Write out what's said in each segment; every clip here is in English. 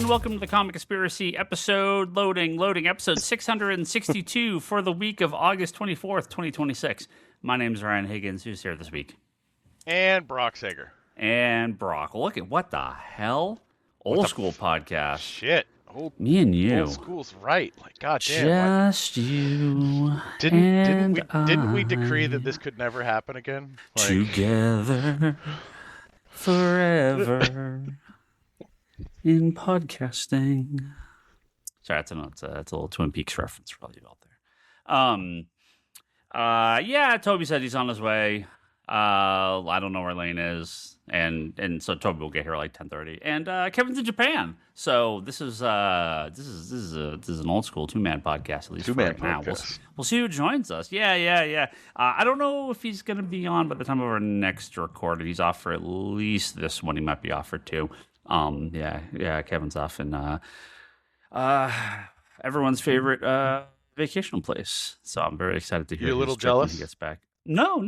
welcome to the Comic Conspiracy episode loading episode 662 for the week of August 24th, 2026. My name is Ryan Higgins. Who's here this week? And Brock Sager. And Brock. Look at what the hell? Old school podcast. Shit. Me and you. Old school's right. Like, goddamn. Just you. Didn't we decree that this could never happen again? Like... Together forever in podcasting. Sorry, that's a little Twin Peaks reference for all you out there. Yeah, Toby said he's on his way. I don't know where Lane is, and so Toby will get here at like 10:30. And Kevin's in Japan, so this is an old school two-man podcast, at least two-man right now. podcast. We'll see who joins us. Yeah. I don't know if he's going to be on by the time of our next recording. He's off for at least this one. He might be off for two. Yeah. Kevin's off in everyone's favorite vacation place. So I'm very excited to hear. You a little his trip when jealous? he gets back. No,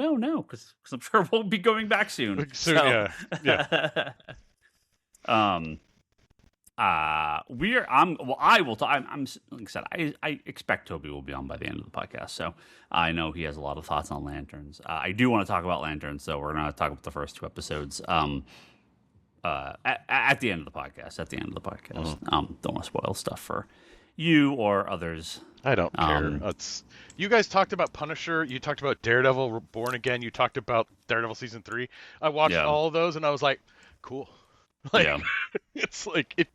because I'm sure we'll be going back soon. Yeah. I will talk. I'm like I said, I expect Toby will be on by the end of the podcast. So I know he has a lot of thoughts on Lanterns. I do want to talk about Lanterns, so we're going to talk about the first two episodes. At the end of the podcast. Don't want to spoil stuff for you or others. I don't care. You guys talked about Punisher. You talked about Daredevil Born Again. You talked about Daredevil Season 3. I watched all of those, and I was like, cool. It's like, it.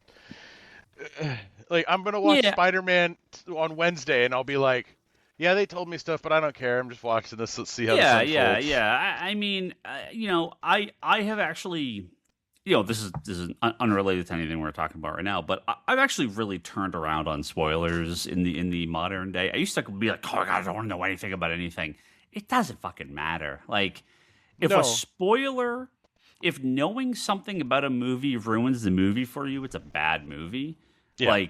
Like, I'm going to watch Spider-Man on Wednesday, and I'll be like, yeah, they told me stuff, but I don't care. I'm just watching this. Let's see how this unfolds. I mean, I have actually... this is unrelated to anything we're talking about right now, but I've actually really turned around on spoilers in the modern day. I used to be like, oh, God, I don't want to know anything about anything. It doesn't fucking matter. Like, if knowing something about a movie ruins the movie for you, it's a bad movie. Yeah.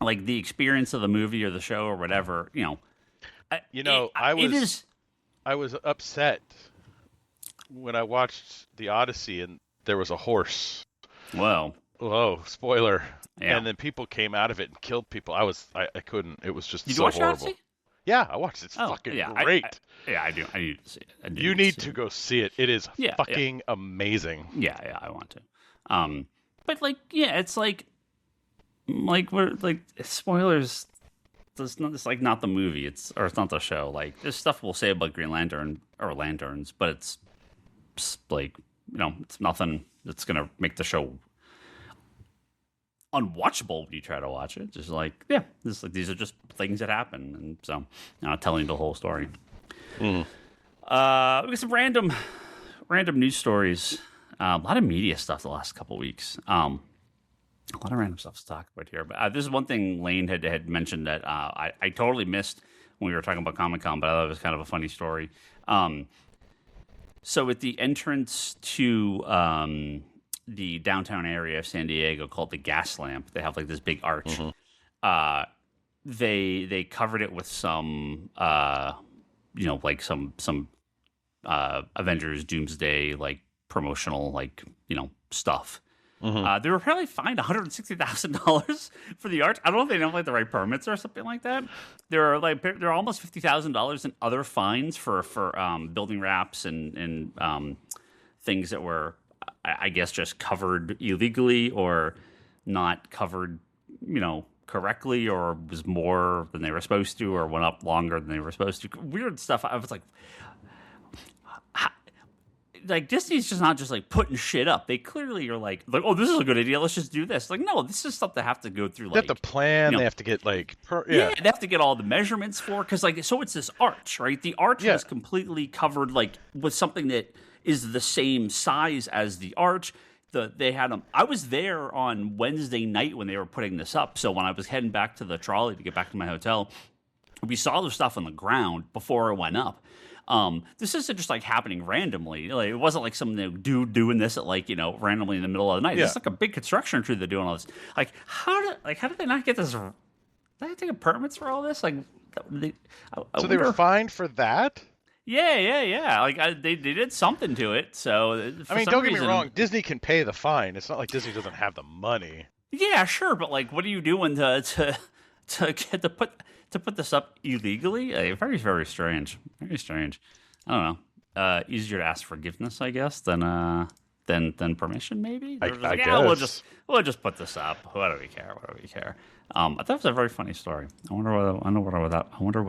Like the experience of the movie or the show or whatever, I was upset when I watched The Odyssey and there was a horse. Well. Whoa, spoiler. Yeah. And then people came out of it and killed people. I couldn't. It was just Did so you watch horrible. Odyssey? Yeah, I watced it. It's fucking great. I do. I need to see it. You need to go see it. It is fucking amazing. Yeah, I want to. But it's like we're like spoilers. It's not the movie. It's not the show. Like, there's stuff we'll say about Green Lantern or Lanterns, but it's like, it's nothing that's going to make the show unwatchable when you try to watch it. Just like, these are just things that happen. And so, not telling the whole story. We got some random news stories. A lot of media stuff the last couple weeks. A lot of random stuff to talk about here. But this is one thing Lane had mentioned that I totally missed when we were talking about Comic-Con, but I thought it was kind of a funny story. So at the entrance to the downtown area of San Diego called the Gas Lamp, they have like this big arch. Mm-hmm. They covered it with some, like some Avengers Doomsday like promotional stuff. Mm-hmm. They were apparently fined $160,000 for the arch. I don't know if they don't have the right permits or something like that. There are almost $50,000 in other fines for building wraps and things that were, I guess, just covered illegally or not covered, correctly, or was more than they were supposed to, or went up longer than they were supposed to. Weird stuff. I was like. Like, Disney's just not just like putting shit up. They clearly are like, oh, this is a good idea. Let's just do this. Like, no, this is stuff they have to go through. They have to plan. They have to get they have to get all the measurements for. Because so it's this arch, right? The arch was completely covered with something that is the same size as the arch. They had them. I was there on Wednesday night when they were putting this up. So when I was heading back to the trolley to get back to my hotel, we saw the stuff on the ground before it went up. This isn't just like happening randomly. Like, it wasn't like some dude doing this at randomly in the middle of the night. It's like a big construction crew that's doing all this. Like, how did they not get this? Did they take a permits for all this? Like, they were fined for that? Yeah. Like, they did something to it. So don't get me wrong. Disney can pay the fine. It's not like Disney doesn't have the money. Yeah, sure, but like, what are you doing to get to put this up illegally? Very, very strange. Very strange. I don't know. Easier to ask forgiveness, I guess, than permission. Maybe they're just I like, yeah, guess. we'll just put this up. What do we care? What do we care? I thought it was a very funny story. I wonder what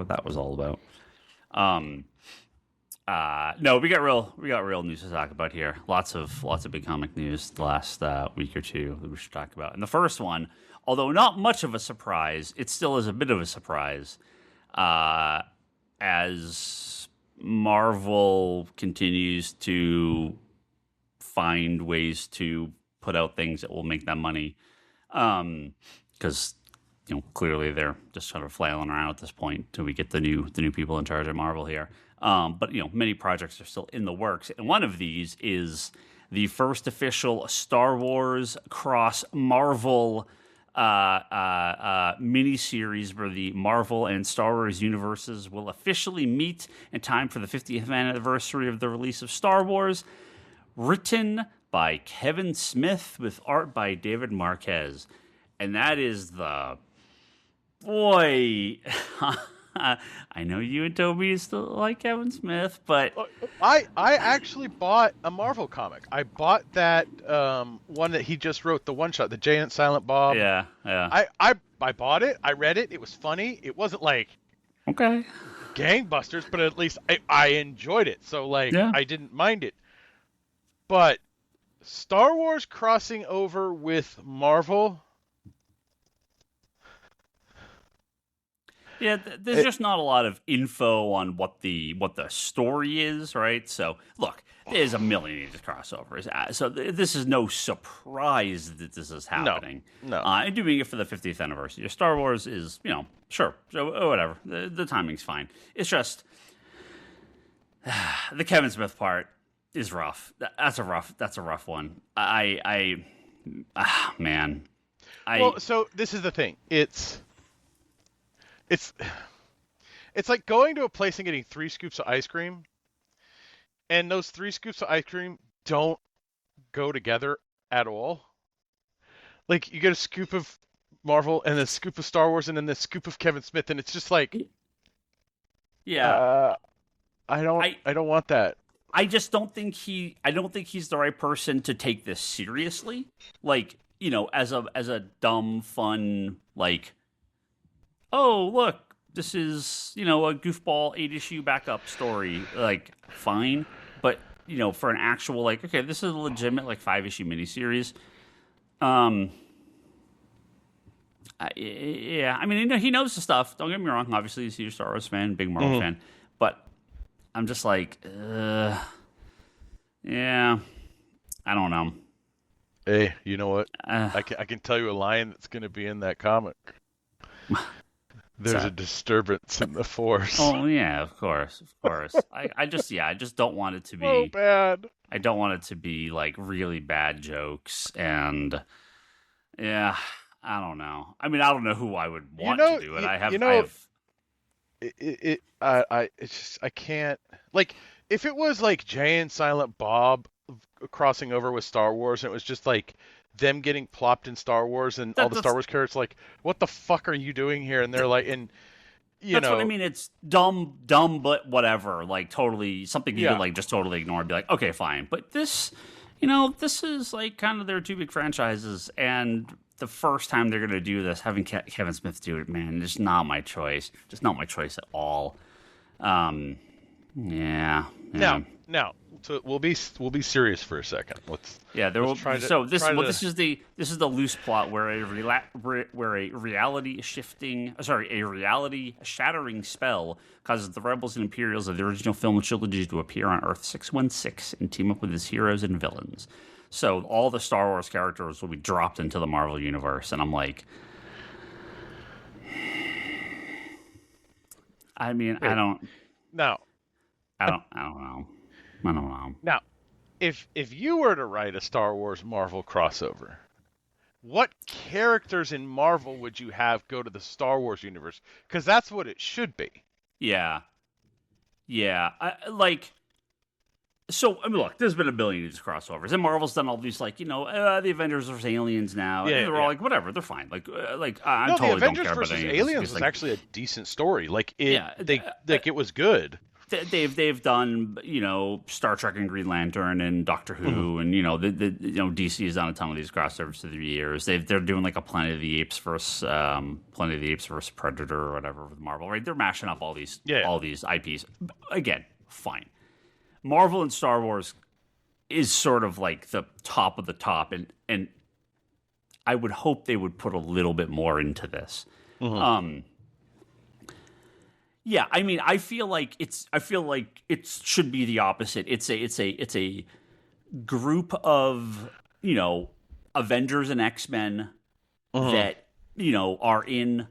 that was all about. Um, no, we got real news to talk about here. Lots of big comic news the last week or two that we should talk about. And the first one, although not much of a surprise, it still is a bit of a surprise, as Marvel continues to find ways to put out things that will make them money, because clearly they're just sort of flailing around at this point till we get the new people in charge of Marvel here. But many projects are still in the works, and one of these is the first official Star Wars cross Marvel miniseries where the Marvel and Star Wars universes will officially meet in time for the 50th anniversary of the release of Star Wars. Written by Kevin Smith with art by David Marquez, and that is the boy. I know you and Toby still like Kevin Smith, but I actually bought a Marvel comic. I bought that one that he just wrote, the one shot, the Jay and Silent Bob. Yeah. I bought it. I read it. It was funny. It wasn't like okay gangbusters, but at least I enjoyed it. So yeah. I didn't mind it. But Star Wars crossing over with Marvel. Yeah, there's just not a lot of info on what the story is, right? So, look, there's a million of these crossovers, so this is no surprise that this is happening. No. And doing it for the 50th anniversary. Star Wars is, sure, so whatever. The timing's fine. It's just the Kevin Smith part is rough. That's a rough one. Man. Well, so this is the thing. It's like going to a place and getting 3 scoops of ice cream, and those 3 scoops of ice cream don't go together at all. Like, you get a scoop of Marvel and a scoop of Star Wars and then the scoop of Kevin Smith, and it's just like, yeah, I don't want that. I just don't think he's the right person to take this seriously. Like, as a dumb, fun, like, oh, look, this is, a goofball 8-issue backup story. Like, fine. But, for an actual, like, okay, this is a legitimate, like, 5-issue miniseries. Yeah, I mean, he knows the stuff. Don't get me wrong. Obviously, he's a huge Star Wars fan, big Marvel fan. But I'm just like, yeah, I don't know. Hey, you know what? I can tell you a line that's going to be in that comic. There's a disturbance in the Force. Oh yeah, of course. I just don't want it to be so bad. I don't want it to be like really bad jokes, and yeah, I don't know. I mean, I don't know who I would want to do it. I can't, like, if it was like Jay and Silent Bob crossing over with Star Wars, and it was just like them getting plopped in Star Wars, and all the Star Wars characters like, what the fuck are you doing here? And they're like, and that's what I mean. It's dumb, but whatever. Like, totally something you could like just totally ignore and be like, okay, fine. But this, this is like kind of their 2 big franchises, and the first time they're gonna do this, having Kevin Smith do it, man, it's not my choice. Just not my choice at all. Yeah. Now, so we'll be serious for a secon. This is the loose plot where a reality shattering spell causes the rebels and Imperials of the original film trilogy to appear on Earth 616 and team up with its heroes and villains. So all the Star Wars characters will be dropped into the Marvel universe, and I'm like, I mean, I don't know. Now, if you were to write a Star Wars Marvel crossover, what characters in Marvel would you have go to the Star Wars universe? Because that's what it should be. Yeah. So, I mean, look, there's been a billion of these crossovers, and Marvel's done all these, like, the Avengers versus Aliens now. Yeah, and they're all like, whatever, they're fine. Like, I totally the Avengers don't care versus about Aliens was actually a decent story. Like, it was good. They've done, Star Trek and Green Lantern and Doctor Who, and DC has done a ton of these crossovers through the years. They're doing like a Planet of the Apes versus Predator or whatever with Marvel, right? They're mashing up all these IPs. Again, fine. Marvel and Star Wars is sort of like the top of the top, and I would hope they would put a little bit more into this. Yeah, I mean, I feel like it should be the opposite. It's a group of Avengers and X-Men that are in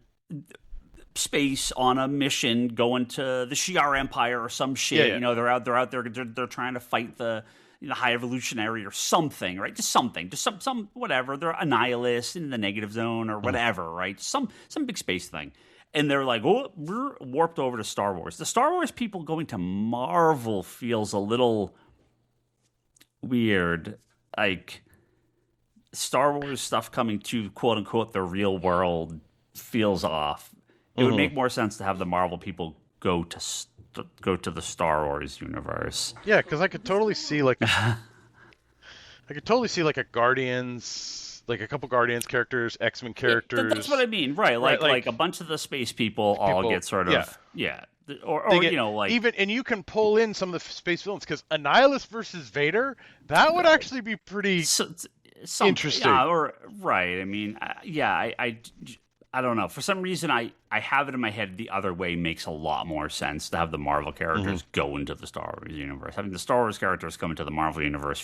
space on a mission going to the Shi'ar Empire or some shit. Yeah. They're out there. They're trying to fight the High Evolutionary or something, right? Just something, just some whatever. They're a nihilist in the negative zone or whatever, right? Some big space thing. And they're like, oh, we're warped over to Star Wars. The Star Wars people going to Marvel feels a little weird. Like, Star Wars stuff coming to, quote unquote, the real world feels off. It would make more sense to have the Marvel people go to the Star Wars universe. Yeah, because I could totally see like a Guardians, like a couple Guardians characters, X-Men characters. That's what I mean, right? Like a bunch of the space people all get sort of or even, and you can pull in some of the space villains, because Annihilus versus Vader, that would actually be pretty interesting. Yeah, right. I mean, I don't know. For some reason, I have it in my head the other way makes a lot more sense to have the Marvel characters go into the Star Wars universe. Having the Star Wars characters come into the Marvel universe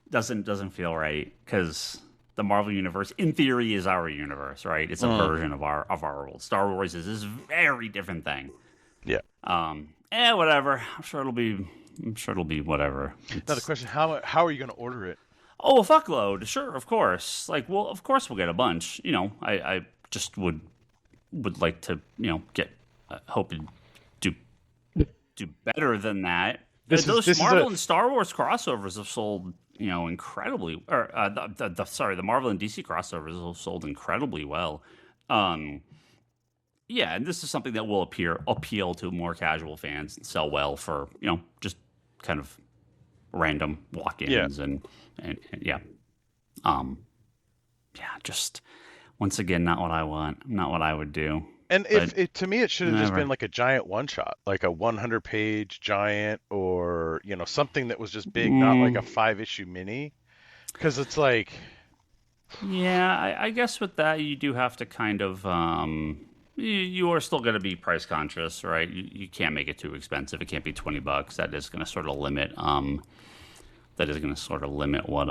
doesn't feel right, because the Marvel universe, in theory, is our universe, right? It's a version of our world. Star Wars is this very different thing. Yeah. Whatever. I'm sure it'll be whatever. Now the question: how are you going to order it? Oh, a fuckload. Sure, of course. Like, well, of course we'll get a bunch. I just would like to, get hoping do better than that. Those Marvel and Star Wars crossovers have sold, incredibly. Or the Marvel and DC crossovers have sold incredibly well. Yeah, and this is something that will appeal to more casual fans and sell well for, just kind of random walk-ins and yeah. Just once again, not what I want, not what I would do. And to me, it should have just been like a giant one-shot, like a 100-page giant, or something that was just big, not like a 5-issue mini, because it's like. Yeah, I guess with that you do have to kind of you are still going to be price conscious, right? You can't make it too expensive. It can't be $20. That is going to sort of limit what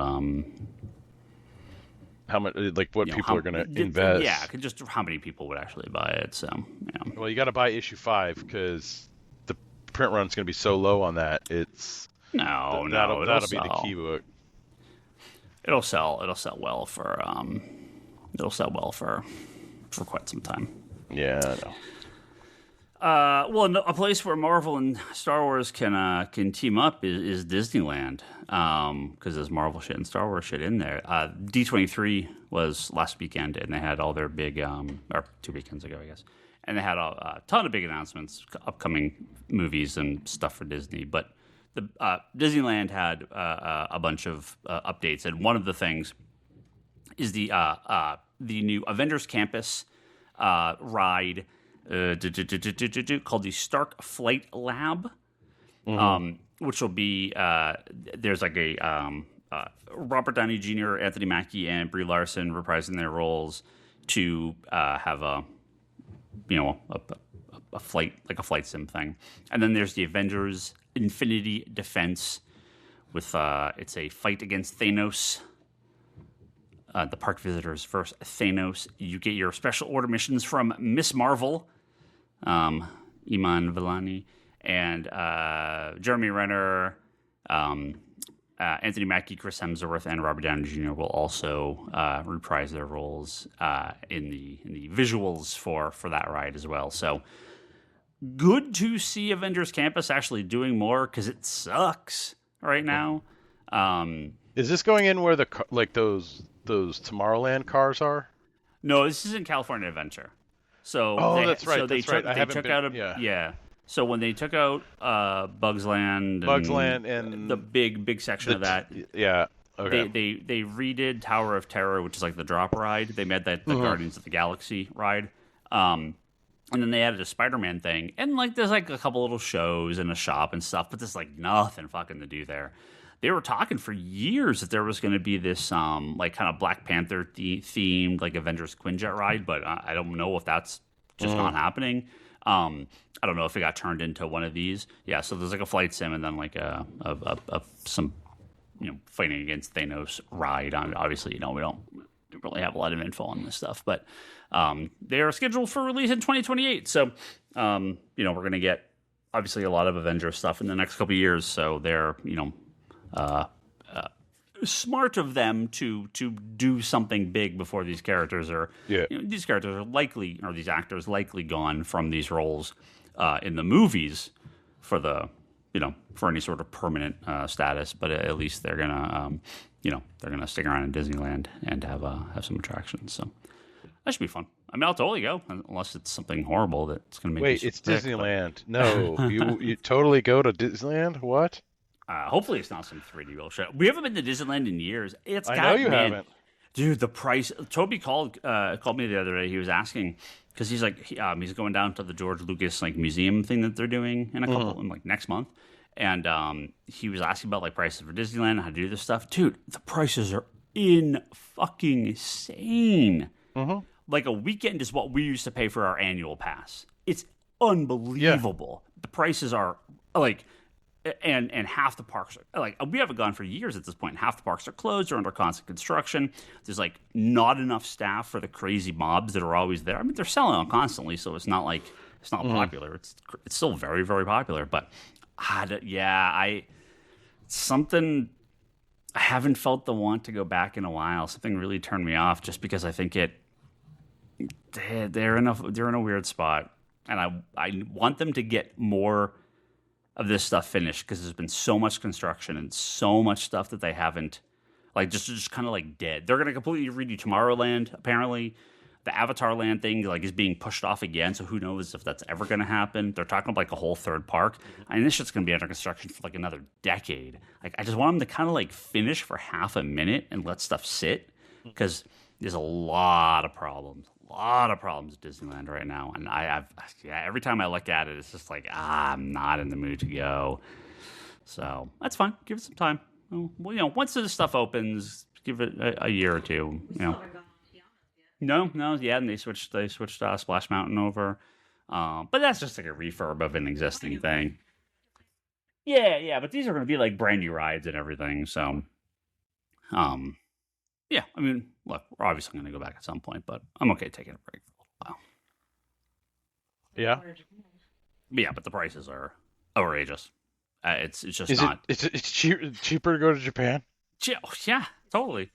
how much, like what people are going to invest. Yeah, just how many people would actually buy it. So yeah. Well, you got to buy issue 5, because the print run's going to be so low on that. That'll be the key book. It'll sell well for quite some time. Yeah, I know. Well, a place where Marvel and Star Wars can team up is Disneyland, because there's Marvel shit and Star Wars shit in there. D23 was last weekend, and they had all their big, or 2 weekends ago, I guess, and they had a ton of big announcements, upcoming movies and stuff for Disney. But the Disneyland had a bunch of updates, and one of the things is the new Avengers Campus ride. Called the Stark Flight Lab, which will be there's like a Robert Downey Jr., Anthony Mackie, and Brie Larson reprising their roles to have a flight, like a flight sim thing. And then there's the Avengers Infinity Defense with it's a fight against Thanos. The park visitors versus Thanos. You get your special order missions from Miss Marvel, Iman Vellani, and Jeremy Renner, Anthony Mackie, Chris Hemsworth, and Robert Downey Jr. will also reprise their roles in the visuals for that ride as well. So good to see Avengers Campus actually doing more because it sucks right now. Is this going in where those Tomorrowland cars are? No, this isn't California Adventure. So that's right. They took out yeah. So when they took out Bugs Land and the big section of that, yeah. Okay. They redid Tower of Terror, which is like the drop ride. They made that the Guardians of the Galaxy ride. And then they added a Spider-Man thing. And like there's like a couple little shows and a shop and stuff, but there's like nothing fucking to do there. They were talking for years that there was going to be this like kind of Black Panther themed like Avengers Quinjet ride, but I don't know if that's just not happening. I don't know if it got turned into one of these. Yeah, so there's like a flight sim and then like some fighting against Thanos ride. Obviously, we don't really have a lot of info on this stuff, but they are scheduled for release in 2028. So we're going to get obviously a lot of Avengers stuff in the next couple of years. So they're smart of them to do something big before these characters are these characters are likely, or these actors likely, gone from these roles in the movies for the for any sort of permanent status, but at least they're gonna they're gonna stick around in Disneyland and have some attractions. So that should be fun. I mean, I'll totally go unless it's something horrible that's gonna make. Wait, it's Disneyland. But... No, you totally go to Disneyland? What? Hopefully it's not some 3D bullshit. We haven't been to Disneyland in years. I know you haven't. Dude, the price. Toby called me the other day. He was asking because he's like he's going down to the George Lucas like museum thing that they're doing in a couple in like next month, and he was asking about like prices for Disneyland and how to do this stuff. Dude, the prices are fucking insane. Like a weekend is what we used to pay for our annual pass. It's unbelievable. The prices are like. And half the parks are like, we haven't gone for years at this point. Half the parks are closed or under constant construction. There's like not enough staff for the crazy mobs that are always there. I mean, they're selling out constantly, so it's not like it's not popular. It's still very, very popular. But something I haven't felt the want to go back in a while. Something really turned me off just because I think they're in a weird spot, and I want them to get more of this stuff finished because there's been so much construction and so much stuff that they haven't like just kind of like dead. They're going to completely redo Tomorrowland. Apparently the Avatar Land thing like is being pushed off again. So who knows if that's ever going to happen. They're talking about like a whole third park. I mean, this shit's going to be under construction for like another decade. Like I just want them to kind of like finish for half a minute and let stuff sit because there's a lot of problems at Disneyland right now, and every time I look at it, it's just like I'm not in the mood to go. So that's fine. Give it some time. Well, once this stuff opens, give it a year or two. No, yeah, and they switched Splash Mountain over, but that's just like a refurb of an existing thing. Yeah, but these are going to be like brand new rides and everything. So, yeah, I mean, look, we're obviously going to go back at some point, but I'm okay taking a break for a little while. Yeah. Yeah, but the prices are outrageous. It's just Is not. It's cheaper to go to Japan? Yeah, totally.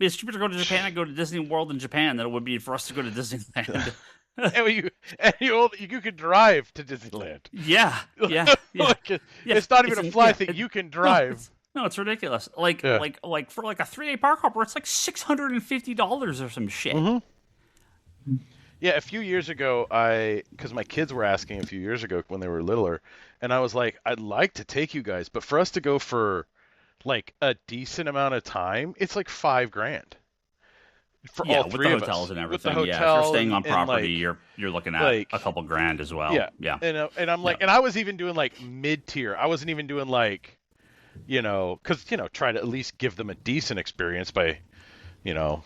It's cheaper to go to Japan and go to Disney World in Japan than it would be for us to go to Disneyland. and you can drive to Disneyland. Yeah. It's not even a fly thing. You can drive. No, it's ridiculous. Like for like a 3-day park hopper, it's like $650 or some shit. Yeah, a few years ago, because my kids were asking a few years ago when they were littler, and I was like, I'd like to take you guys, but for us to go for like a decent amount of time, it's like $5,000 for all three of us. With the hotels and everything. With the if you're staying on property, like, you're looking at a couple grand as well. Yeah. And I'm like, and I was even doing like mid-tier. I wasn't even doing like, because try to at least give them a decent experience by, what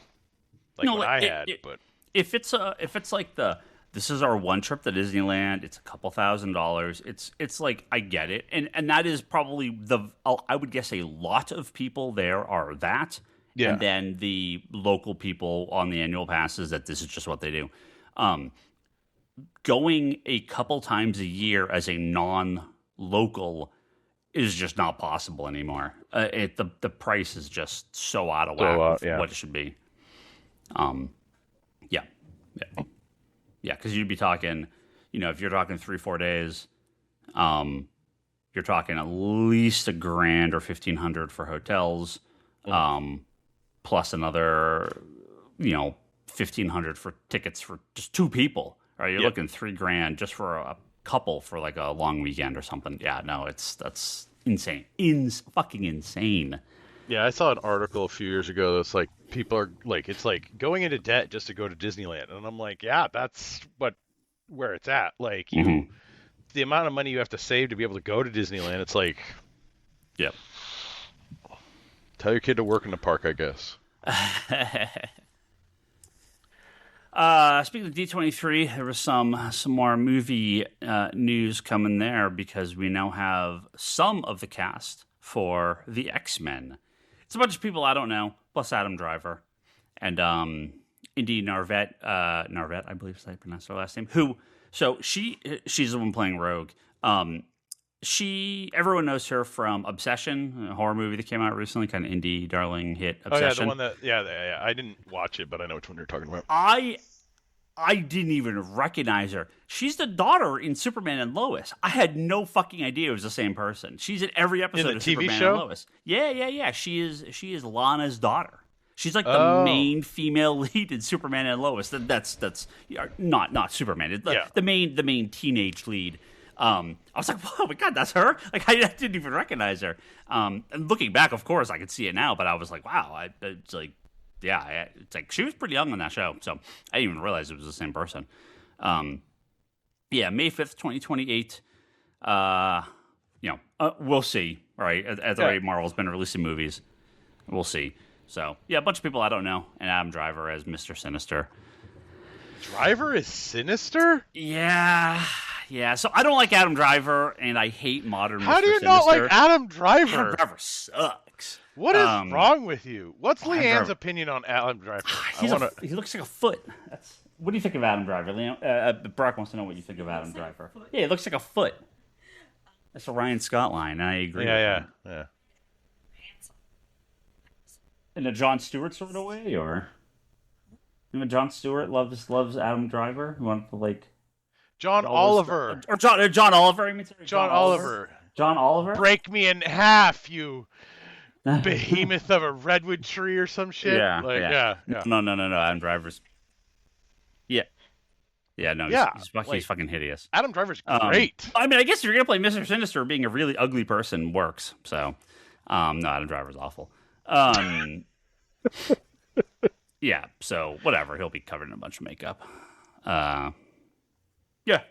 I had. But if it's like this is our one trip to Disneyland, it's a couple $1,000s. It's like I get it, and that is probably I would guess a lot of people there are that, and then the local people on the annual passes that this is just what they do. Going a couple times a year as a non-local is just not possible anymore. The price is just so out of whack with what it should be. Yeah, because you'd be talking, if you're talking 3-4 days, you're talking at least $1,000 or $1,500 for hotels, plus another, $1,500 for tickets for just 2 people. Right, you're looking $3,000 just for a couple for like a long weekend or something. Yeah, no, that's insane, fucking insane. Yeah, I saw an article a few years ago that's like people are like, it's like going into debt just to go to Disneyland, and I'm like, yeah, that's where it's at. Like the amount of money you have to save to be able to go to Disneyland, it's like, yep. Tell your kid to work in the park, I guess. Speaking of D23, there was some more movie news coming there because we now have some of the cast for the X-Men. It's a bunch of people I don't know, plus Adam Driver and Indy Narvet, I believe is how you pronounce her last name. She's the one playing Rogue. Everyone knows her from Obsession, a horror movie that came out recently, kind of indie darling hit. Obsession. Oh yeah, the one that yeah. I didn't watch it, but I know which one you're talking about. I didn't even recognize her. She's the daughter in Superman and Lois. I had no fucking idea it was the same person. She's in every episode of TV Superman show? and Lois. Yeah. She is Lana's daughter. She's like the main female lead in Superman and Lois. That's not Superman. The main teenage lead. I was like, oh my god, that's her. Like I didn't even recognize her. And looking back, of course, I could see it now. But I was like, wow, it's like. Yeah, it's like she was pretty young on that show, so I didn't even realize it was the same person. May 5th, 2028. We'll see. Right, at the rate Marvel's been releasing movies, we'll see. So yeah, a bunch of people I don't know, and Adam Driver as Mr. Sinister. Driver is Sinister? Yeah. So I don't like Adam Driver, and I hate modern. How Mr. do you Sinister. not like Adam Driver? Adam Driver sucks. What is wrong with you? What's Leanne's opinion on Adam Driver? He looks like a foot. What do you think of Adam Driver, Leanne? Brock wants to know what you think of Adam Driver. Yeah, he looks like a foot. That's a Ryan Scott line, and I agree. Yeah. In a Jon Stewart sort of way, or Jon Stewart loves Adam Driver. You want to like John Oliver or John Oliver? I mean, sorry, John Oliver. John Oliver. Break me in half, you behemoth of a redwood tree or some shit. Yeah. No. Adam Driver's. Yeah. He's fucking hideous. Adam Driver's great. I mean, I guess if you're gonna play Mr. Sinister, being a really ugly person works. So, no, Adam Driver's awful. Yeah. So whatever, he'll be covered in a bunch of makeup. Yeah.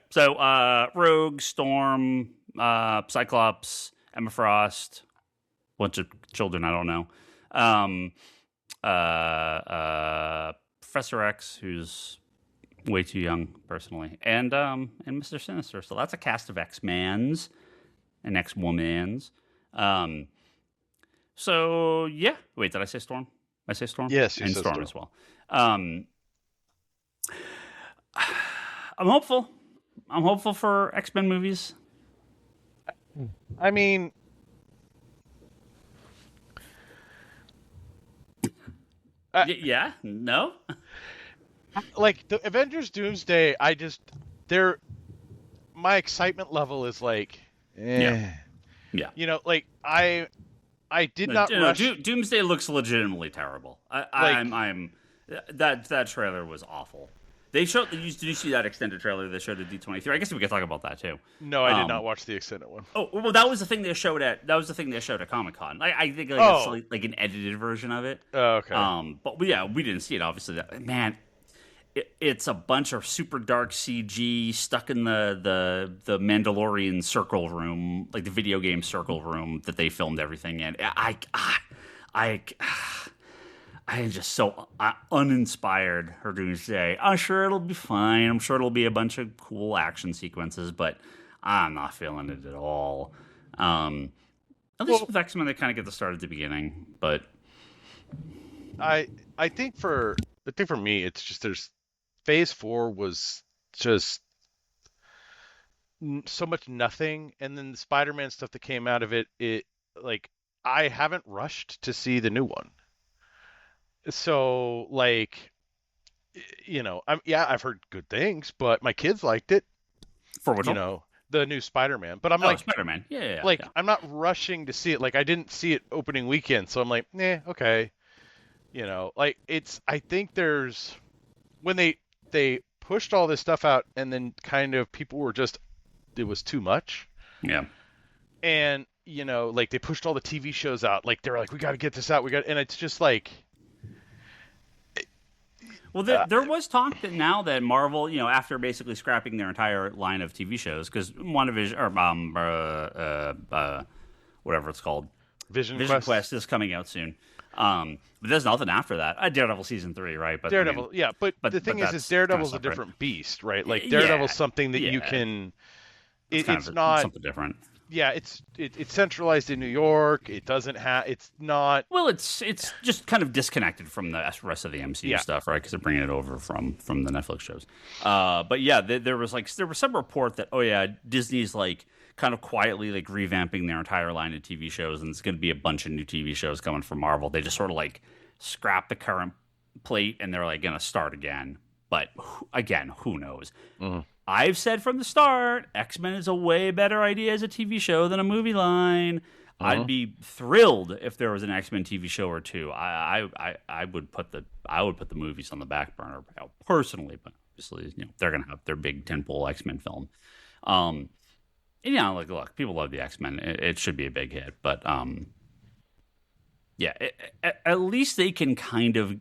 So, Rogue, Storm, Cyclops, Emma Frost. Bunch of children I don't know. Professor X, who's way too young personally, and Mr. Sinister. So that's a cast of X-Mans and X-Womans. So yeah. Wait, did I say Storm? I say Storm? Yes, and Storm as well. I'm hopeful. I'm hopeful for X-Men movies. I mean, yeah, no. Like the Avengers Doomsday, my excitement level is like, Yeah. Like I did not rush. Doomsday looks legitimately terrible. That trailer was awful. They showed. Did you see that extended trailer they showed at D23? I guess we could talk about that too. No, I did not watch the extended one. Oh well, that was the thing they showed at Comic-Con. I think it's like an edited version of it. Oh, okay. But yeah, we didn't see it. Obviously, man, it's a bunch of super dark CG stuck in the Mandalorian circle room, like the video game circle room that they filmed everything in. I am just so uninspired for Doomsday. I'm sure it'll be fine. I'm sure it'll be a bunch of cool action sequences, but I'm not feeling it at all. At least with X-Men, they kind of get the start at the beginning, but I think for me, it's just Phase 4 was just so much nothing, and then the Spider-Man stuff that came out of it, like I haven't rushed to see the new one. So, like, I've heard good things, but my kids liked it. For which you one? know, the new Spider-Man. But I'm Oh, like, Spider-Man. Yeah. I'm not rushing to see it. Like, I didn't see it opening weekend, so I'm like, okay. Like I think there's when they pushed all this stuff out, and then kind of people were just, it was too much. Yeah. And like they pushed all the TV shows out. Like they're like, we got to get this out. And it's just like. Well, there was talk that now that Marvel, after basically scrapping their entire line of TV shows, because WandaVision or whatever it's called, Vision Quest is coming out soon. But there's nothing after that. Daredevil season 3, right? But Daredevil, yeah. But the thing is Daredevil's a different beast, right? Like Daredevil's something that you can. It's not something different. Yeah, it's centralized in New York. It doesn't have. It's not. Well, it's just kind of disconnected from the rest of the MCU stuff, right? Because they're bringing it over from the Netflix shows. But yeah, there was some report that Disney's like kind of quietly like revamping their entire line of TV shows, and it's going to be a bunch of new TV shows coming from Marvel. They just sort of like scrap the current plate, and they're like going to start again. But again, who knows? Mm-hmm. I've said from the start, X-Men is a way better idea as a TV show than a movie line. I'd be thrilled if there was an X-Men TV show or two. I would put the movies on the back burner personally, but obviously they're gonna have their big tentpole X-Men film. Look, people love the X-Men. It should be a big hit, but at least they can kind of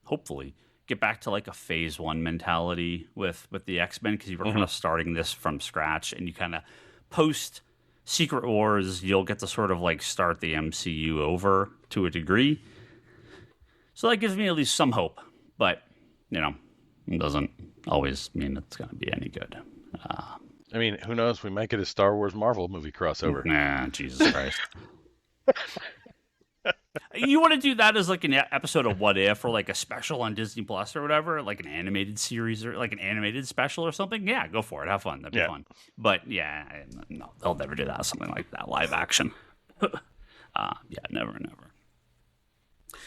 hopefully get back to like a phase 1 mentality with the X-Men, because you were kind of starting this from scratch, and you kind of post Secret Wars, you'll get to sort of like start the MCU over to a degree. So that gives me at least some hope, but it doesn't always mean it's going to be any good. I mean, who knows? We might get a Star Wars Marvel movie crossover. Nah, Jesus Christ. You want to do that as like an episode of What If, or like a special on Disney Plus or whatever, like an animated series or like an animated special or something? Yeah, go for it. Have fun. That'd be fun. But no, they'll never do that. Something like that, live action. Never.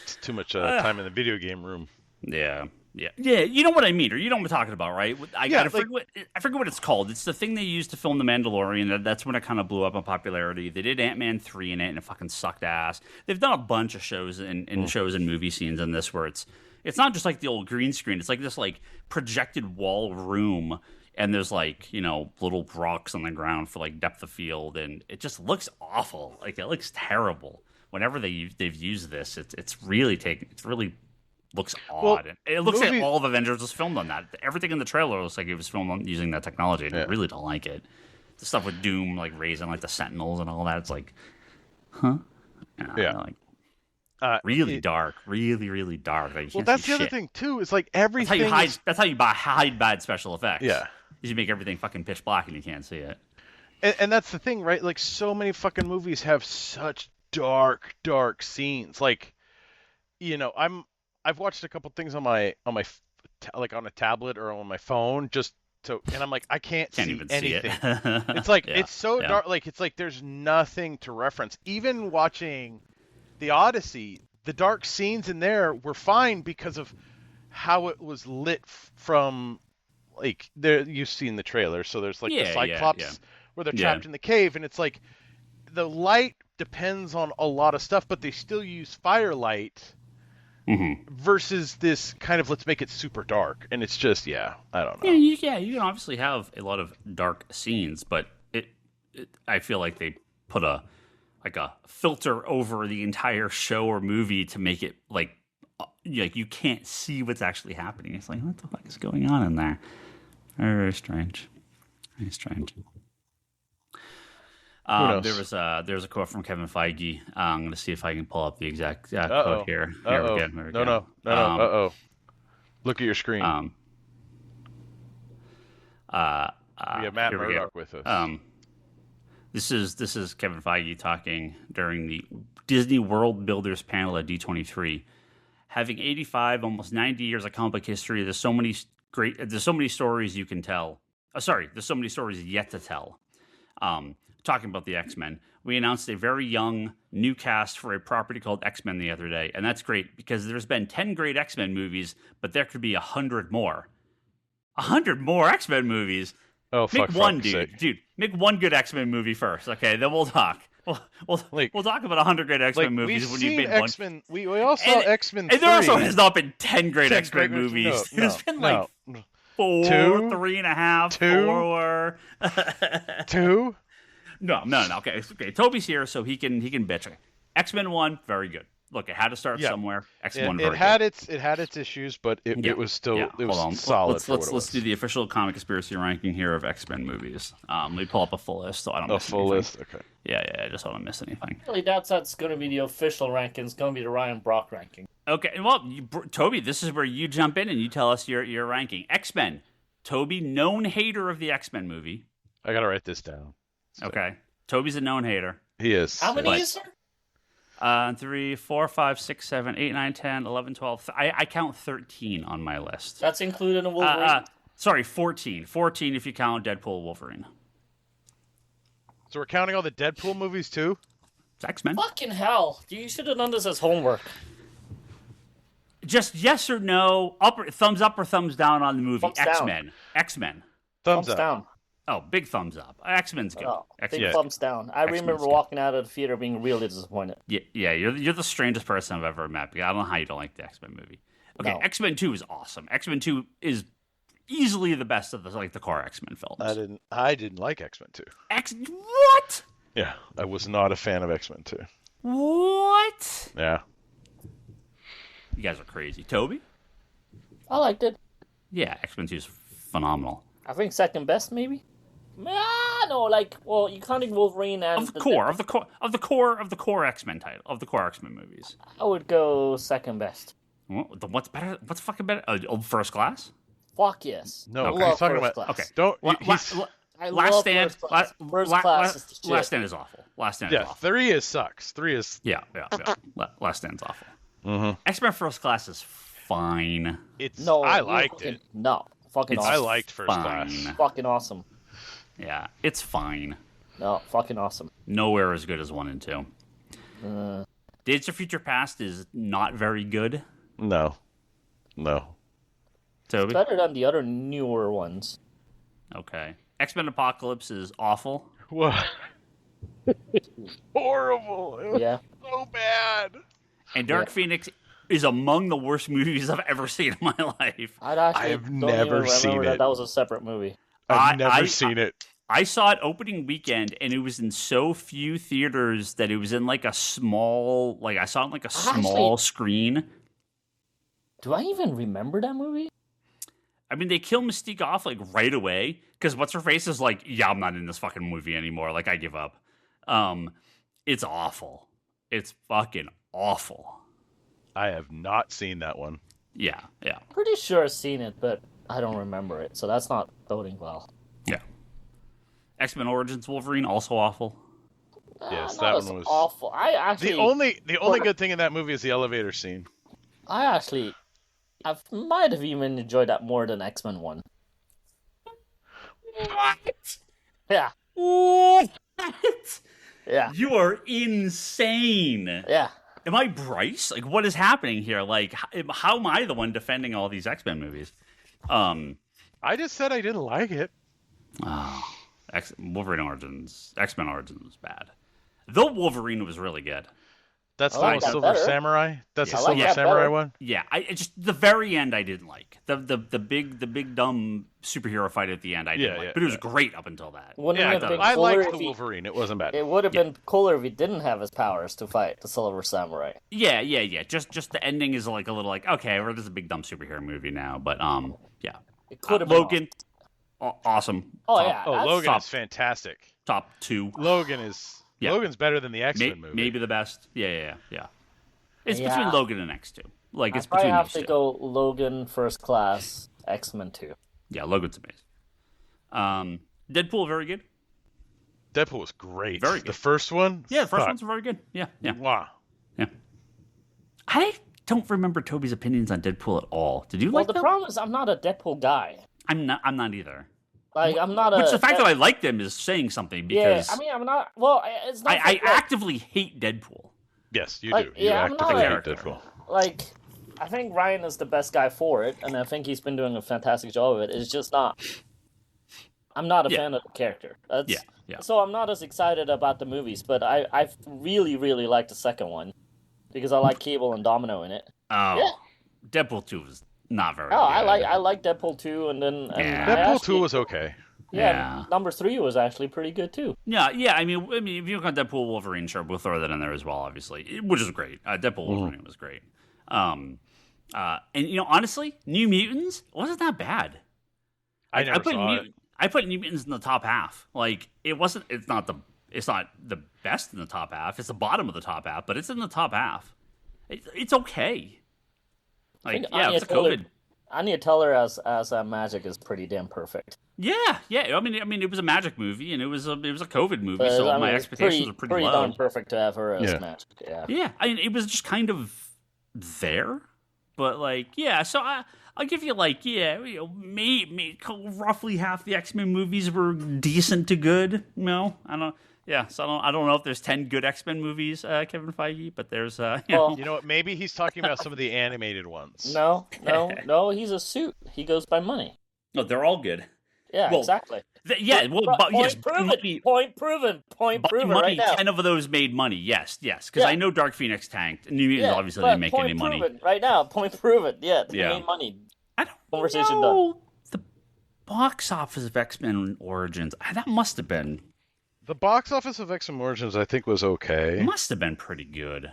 It's too much time in the video game room. Yeah. You know what I mean, or you know what I'm talking about, right? I forget what it's called. It's the thing they used to film The Mandalorian. That's when it kind of blew up in popularity. They did Ant-Man 3 in it, and it fucking sucked ass. They've done a bunch of shows and shows and movie scenes in this where it's not just like the old green screen. It's like this like projected wall room, and there's like little rocks on the ground for like depth of field, and it just looks awful. Like it looks terrible. Whenever they've used this, it's really looks odd. Well, it looks like all of Avengers was filmed on that. Everything in the trailer looks like it was filmed on using that technology, and I really don't like it. The stuff with Doom like raising like the Sentinels and all that, it's like, huh? Really dark, really dark. Like, that's the other thing too. Is like everything. That's how you hide bad special effects. Yeah, you make everything fucking pitch black and you can't see it. And that's the thing, right? Like so many fucking movies have such dark scenes. Like, I've watched a couple things on my like on a tablet or on my phone and I'm like, I can't see even anything. See it. It's like it's so dark. Like it's like there's nothing to reference. Even watching The Odyssey, the dark scenes in there were fine because of how it was lit from like there. You've seen the trailer, so there's like the Cyclops where they're trapped in the cave, and it's like the light depends on a lot of stuff, but they still use firelight. Versus this kind of let's make it super dark, and it's just I don't know. You can obviously have a lot of dark scenes, but I feel like they put a filter over the entire show or movie to make it like you can't see what's actually happening. It's like, what the fuck is going on in there? Very strange. Very strange. There's a quote from Kevin Feige. I'm going to see if I can pull up the exact quote here. Here we go. No. Look at your screen. We have Matt Murdock with us. This is Kevin Feige talking during the Disney World Builders panel at D23. Having 85, almost 90 years of comic book history, there's so many stories you can tell. There's so many stories yet to tell. Talking about the X-Men, we announced a very young new cast for a property called X-Men the other day, and that's great because there's been 10 great X-Men movies, but there could be 100 more. 100 more X-Men movies. Oh, Make fuck, one, sake. dude. Make one good X-Men movie first, okay? Then we'll talk. We'll talk about 100 great X-Men movies when you've made X-Men, one. We all saw X-Men 3. And there also has not been 10 great X-Men movies. There's been like 4, 3.5, 4. 2? No. Okay. Toby's here, so he can bitch. Okay. X-Men 1, very good. Look, it had to start somewhere. X-Men 1, very good. It had its issues, but it was still it was solid. Let's do the official comic conspiracy ranking here of X-Men movies. Let me pull up a full list so I don't miss anything. List, okay. Yeah, I just don't want to miss anything. Really, that's going to be the official ranking. It's going to be the Ryan Brock ranking. Okay, well, Toby, this is where you jump in and you tell us your ranking. X-Men. Toby, known hater of the X-Men movie. I got to write this down. Okay. Toby's a known hater. He is. How many is there? 3, 4, 5, 6, 7, 8, 9, 10, 11, 12. I count 13 on my list. That's including a Wolverine? Sorry, 14. 14 if you count Deadpool, Wolverine. So we're counting all the Deadpool movies too? It's X-Men. Fucking hell. You should have done this as homework. Just yes or no, thumbs up or thumbs down on the movie. X-Men. Thumbs up. Down. Oh, big thumbs up. X-Men's good. Oh, big thumbs down. I remember walking out of the theater being really disappointed. Yeah, you're the strangest person I've ever met. Because I don't know how you don't like the X-Men movie. Okay, no. X-Men 2 is awesome. X-Men 2 is easily the best of the core X-Men films. I didn't like X-Men 2. What? Yeah, I was not a fan of X-Men 2. What? Yeah. You guys are crazy. Toby? I liked it. Yeah, X-Men 2 is phenomenal. I think second best, maybe. No, you counting Wolverine and of the core X-Men title of the core X-Men movies. I would go second best. What's better? What's fucking better? First Class? Fuck yes. No, okay. He's talking about. Class. Okay, don't. Last Stand. First Class is the shit. Last Stand is awful. Last Stand is awful. 3 sucks. 3 is. Yeah. Last Stand's awful. Mm-hmm. X-Men First Class is fine. I liked it. No. Fucking awesome. I liked First Class. Fucking awesome. Yeah, it's fine. No, fucking awesome. Nowhere as good as 1 and 2. Days of Future Past is not very good. No. Toby? It's better than the other newer ones. Okay. X-Men Apocalypse is awful. What? Horrible. It was so bad. And Dark Phoenix is among the worst movies I've ever seen in my life. I have never seen it. That was a separate movie. I've never seen it. I saw it opening weekend, and it was in so few theaters that it was in like a small, I saw it on like a small screen. Do I even remember that movie? I mean, they kill Mystique off right away because what's her face is like, yeah, I'm not in this fucking movie anymore. I give up. It's awful. It's fucking awful. I have not seen that one. Yeah. Pretty sure I've seen it, but I don't remember it, so that's not boding well. Yeah. X-Men Origins Wolverine, also awful. Yes, that one was awful. The only good thing in that movie is the elevator scene. I might have even enjoyed that more than X-Men 1. What? Yeah. What? Yeah. You are insane. Yeah. Am I Bryce? What is happening here? How am I the one defending all these X-Men movies? I just said I didn't like it. Oh, Wolverine Origins, X-Men Origins was bad. Though Wolverine was really good. That's the Silver Samurai. That's the Silver Samurai one. Yeah, the very end I didn't like. The big dumb superhero fight at the end I didn't like, but it was great up until that. I liked the Wolverine. It wasn't bad. It would have been cooler if he didn't have his powers to fight the Silver Samurai. Yeah. Just the ending is a little okay, we're just a big dumb superhero movie now, but yeah. It could have been Logan. Awesome. Logan is fantastic. Top 2. Logan's better than the X-Men movie. Maybe the best. Yeah. It's between Logan and X2. It's I between have these to two. go Logan First Class, X-Men 2. Yeah, Logan's amazing. Deadpool, very good. Deadpool was great. Very good. The first one? Yeah, the first one's very good. Yeah. Wow. Yeah. I don't remember Toby's opinions on Deadpool at all. Did you like them? The problem is I'm not a Deadpool guy. I'm not either. I'm not Which the fact that I like them is saying something because... Yeah, I mean, I'm not... Well, it's not... I actively hate Deadpool. Yes, you do. You actively hate Deadpool. I think Ryan is the best guy for it, and I think he's been doing a fantastic job of it. It's just not... I'm not a fan of the character. So I'm not as excited about the movies, but I really, really like the second one because I like Cable and Domino in it. Oh, yeah. Deadpool 2 was not very good. I like Deadpool 2, and then Deadpool 2 was okay. Yeah, number 3 was actually pretty good too. Yeah. I mean, if you look at Deadpool, Wolverine, sure, we'll throw that in there as well, obviously, which is great. Deadpool, Wolverine was great. And honestly, New Mutants wasn't that bad. I never saw it. I put New Mutants in the top half. Like it's not the best in the top half. It's the bottom of the top half, but it's in the top half. It's okay. Like it's a COVID. Anya Teller as Magic is pretty damn perfect. Yeah. I mean, it was a Magic movie, and it was a COVID movie, so my expectations are pretty low. Darn perfect to have her as Magic. Yeah. I mean, it was just kind of there, but So I'll give you maybe roughly half the X-Men movies were decent to good. No, I don't. Yeah, so I don't know if there's 10 good X-Men movies, Kevin Feige, but there's you know what? Maybe he's talking about some of the animated ones. No, he's a suit. He goes by money. No, they're all good. Yeah, exactly. Point proven right now. 10 of those made money. Yes, because I know Dark Phoenix tanked. New Mutants obviously didn't make any money. Right now, point proven. Yeah, they made money. I don't know. The box office of X-Men Origins, that must have been. The box office of X-Men Origins, I think, was okay. It must have been pretty good.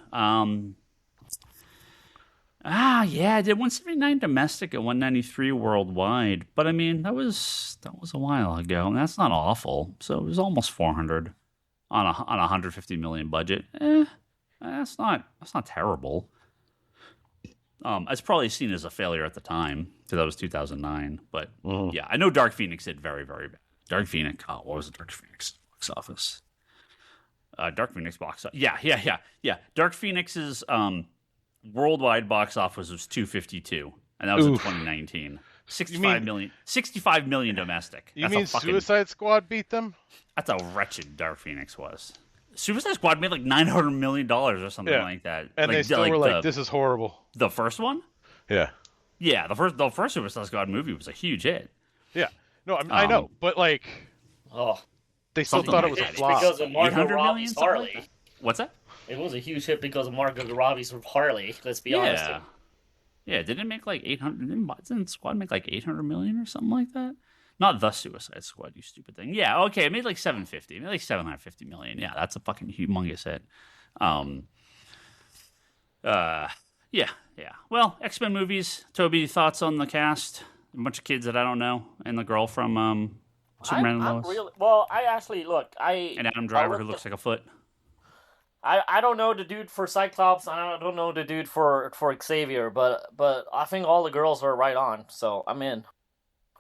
I did 179 domestic and 193 worldwide. But I mean, that was a while ago, and that's not awful. So it was almost 400 on a 150 million budget. That's not terrible. It's probably seen as a failure at the time because that was 2009. But I know Dark Phoenix did very, very bad. Dark Phoenix. Oh, what was Dark Phoenix box office? Dark Phoenix box office. Yeah. Dark Phoenix's worldwide box office was 252, and that was in 2019. 65 million domestic. You mean Suicide Squad beat them? That's how wretched Dark Phoenix was. Suicide Squad made like $900 million or something like that. And they still were like, this is horrible. The first one? Yeah. Yeah, the first Suicide Squad movie was a huge hit. Yeah. No, I know, but they still thought it was a flop. Because of Margot Robbie's Harley. Like what's that? It was a huge hit because of Margot Robbie's Harley. Let's be honest. Yeah, didn't it make like 800? Didn't Squad make like 800 million or something like that? Not the Suicide Squad, you stupid thing. Yeah, okay, it made like 750. It made like 750 million. Yeah, that's a fucking humongous hit. Yeah. Well, X-Men movies. Toby, thoughts on the cast? A bunch of kids that I don't know, and the girl from Superman and Lois. And Adam Driver, who looks like a foot. I don't know the dude for Cyclops. I don't know the dude for Xavier, but I think all the girls are right on. So I'm in.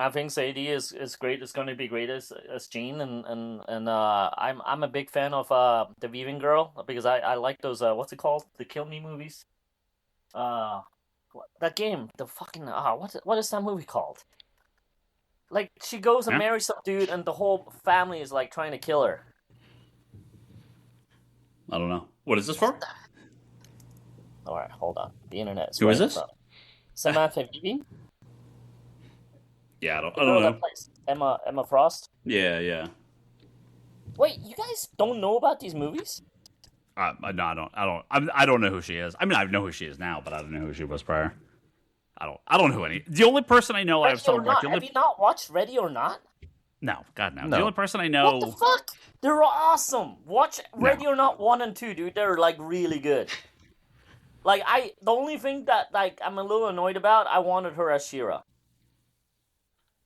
I think Sadie is great. It's going to be great as Jean, and I'm a big fan of the Weaving Girl because I like those what's it called, the Kill Me movies. That game, the fucking what is that movie called? Like she goes and marries some dude, and the whole family is like trying to kill her. I don't know. What is this for? All right, hold on. The internet. Who is this? Samantha Weaving. Yeah, I don't know. That place? Emma Frost. Yeah. Wait, you guys don't know about these movies? No, I don't know who she is. I mean, I know who she is now, but I don't know who she was prior. I don't know any. The only person I know Have you not watched Ready or Not? No, God no. The only person I know. What the fuck? They're awesome. Watch Ready or Not 1 and 2, dude. They're like really good. Like the only thing that like I'm a little annoyed about, I wanted her as She-Ra.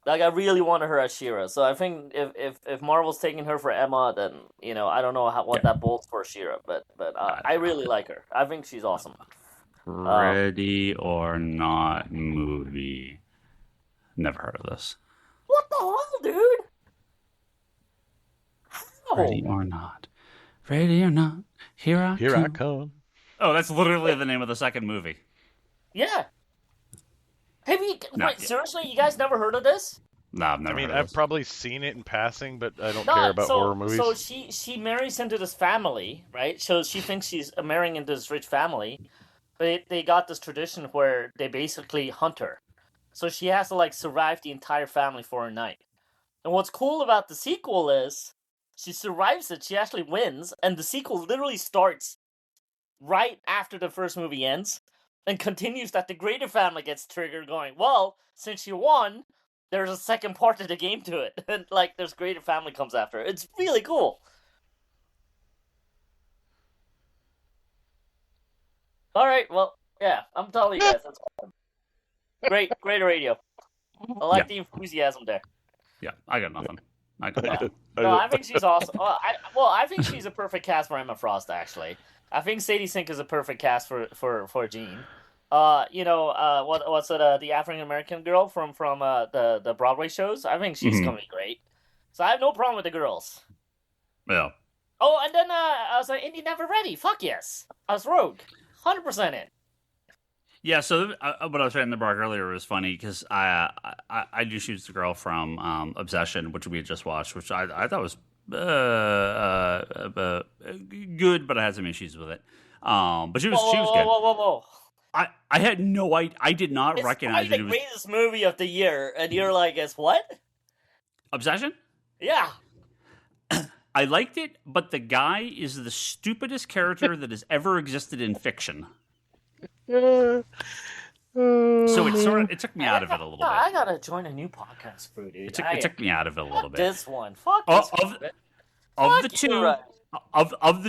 Like I really wanted her as She-Ra. So I think if Marvel's taking her for Emma, then I don't know what that bolts for She-Ra, but I really like her. I think she's awesome. Ready or Not movie. Never heard of this. What the hell, dude? How? Ready or Not. Ready or Not. Here I come. Oh, that's literally the name of the second movie. Yeah. Seriously, you guys never heard of this? No, I've never heard of this. I've probably seen it in passing, but I don't care about horror movies. So she marries into this family, right? So she thinks she's marrying into this rich family, but they got this tradition where they basically hunt her. So she has to like survive the entire family for a night. And what's cool about the sequel is she survives it, she actually wins, and the sequel literally starts right after the first movie ends and continues that the Greater family gets triggered going, well, since you won, there's a second part of the game to it. And, like, there's Greater family comes after. It's really cool. All right, well, yeah, I'm telling you guys, that's awesome. Great radio. I like the enthusiasm there. Yeah, I got nothing. No, I think she's awesome. I think she's a perfect cast for Emma Frost, actually. I think Sadie Sink is a perfect cast for Jean. What's it? The African American girl from the Broadway shows. I think she's gonna be great. So I have no problem with the girls. Yeah. Oh, and then I was like, Indy Never Ready. Fuck yes, I was Rogue, 100% in. Yeah, so what I was saying to Brock earlier was funny because I do choose the girl from Obsession, which we had just watched, which I thought was good, but I had some issues with it. But she was good. Whoa. I had no idea. I did not recognize it. It's the greatest movie of the year, and you're like, "It's what?" Obsession? Yeah. I liked it, but the guy is the stupidest character that has ever existed in fiction. So it took me out of it a little bit. I gotta join a new podcast crew, dude. It took me out of it a little bit. This one, fuck this one. Of the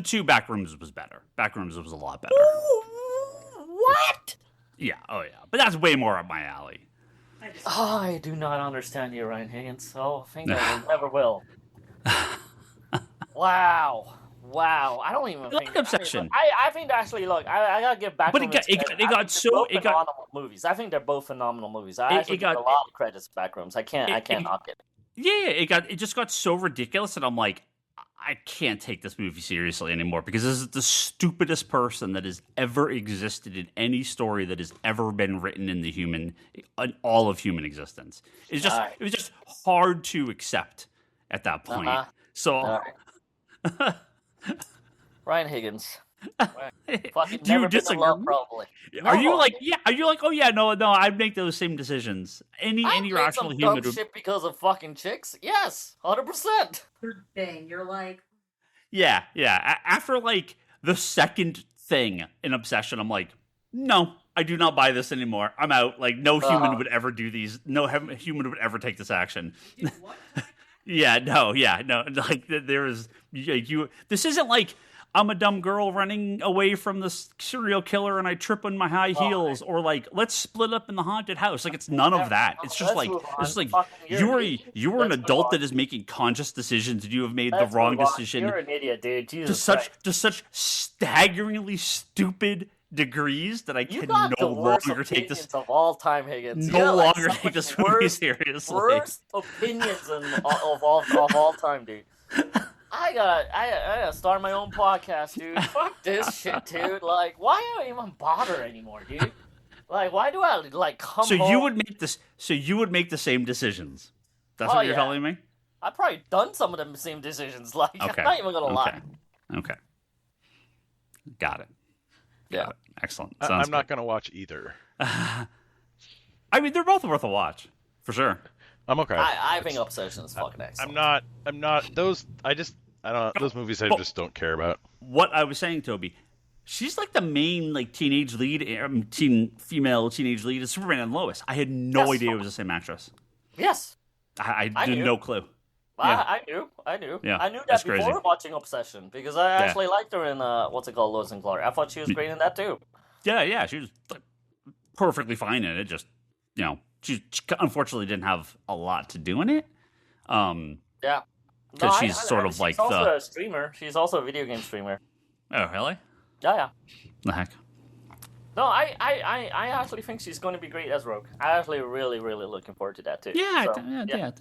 two, Backrooms was better. Backrooms was a lot better. What? Yeah, but that's way more up my alley. I do not understand you, Ryan Higgins. I think I never will. Wow. I don't even think Obsession. I think actually, look, I gotta get back. But it got phenomenal movies. I think they're both phenomenal movies. I actually got a lot of credits to Backrooms. I can't knock it. Yeah, it just got so ridiculous, and I'm like, I can't take this movie seriously anymore because this is the stupidest person that has ever existed in any story that has ever been written in all of human existence. It was just hard to accept at that point. So. Ryan Higgins. Fucking do you never disagree? Been in love, probably. Are you like, oh yeah, no, I'd make those same decisions. Any rational human would shit because of fucking chicks? Yes, 100%. Thing. You're like, yeah. After like the second thing in Obsession, I'm like, no, I do not buy this anymore. I'm out. Like no human would ever do these. No human would ever take this action. What? No. Like there is you. This isn't like I'm a dumb girl running away from this serial killer and I trip on my high heels, or like let's split up in the haunted house. Like it's none of that. It's just like you were an adult that is making conscious decisions, and you have made the wrong decision. You're an idiot, dude. To such staggeringly stupid degrees that I can no longer take this of all time, Higgins. No longer take this movie seriously. Worst opinions of all time, dude. I gotta start my own podcast, dude. Fuck this shit, dude. Like, why do I even bother anymore, dude? Like, why do I like come? So you would make this. So you would make the same decisions. That's what you're telling me. I've probably done some of them same decisions. Like, okay. I'm not even gonna lie. Okay. Got it. Yeah. Excellent. I'm not going to watch either. I mean, they're both worth a watch, for sure. I'm okay. I think Obsession is fucking excellent. I'm not. Those, I don't know. Those movies I just don't care about. What I was saying, Toby, she's like the main like teenage lead, female teenage lead of Superman and Lois. I had no idea it was the same actress. Yes. I had no clue. I knew. Yeah, I knew that before watching Obsession because I actually liked her in what's it called, Lois and Clark. I thought she was great in that too. Yeah, she was perfectly fine in it. Just she unfortunately didn't have a lot to do in it. Because she's sort of like also a streamer. She's also a video game streamer. Oh, really? Yeah. The heck. No, I actually think she's going to be great as Rogue. I'm actually really, really looking forward to that too. Yeah,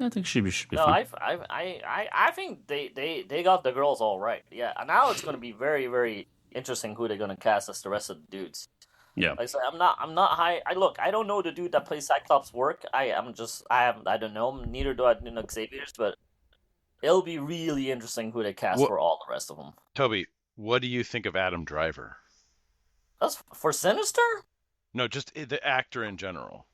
I think she should be fun. I think they got the girls all right. Yeah, and now it's going to be very, very interesting who they're going to cast as the rest of the dudes. Yeah, like I said, I'm not high. I don't know the dude that plays Cyclops work. I don't know. Neither do I know Xavier's, but it'll be really interesting who they cast for all the rest of them. Toby, what do you think of Adam Driver? That's for Sinister? No, just the actor in general.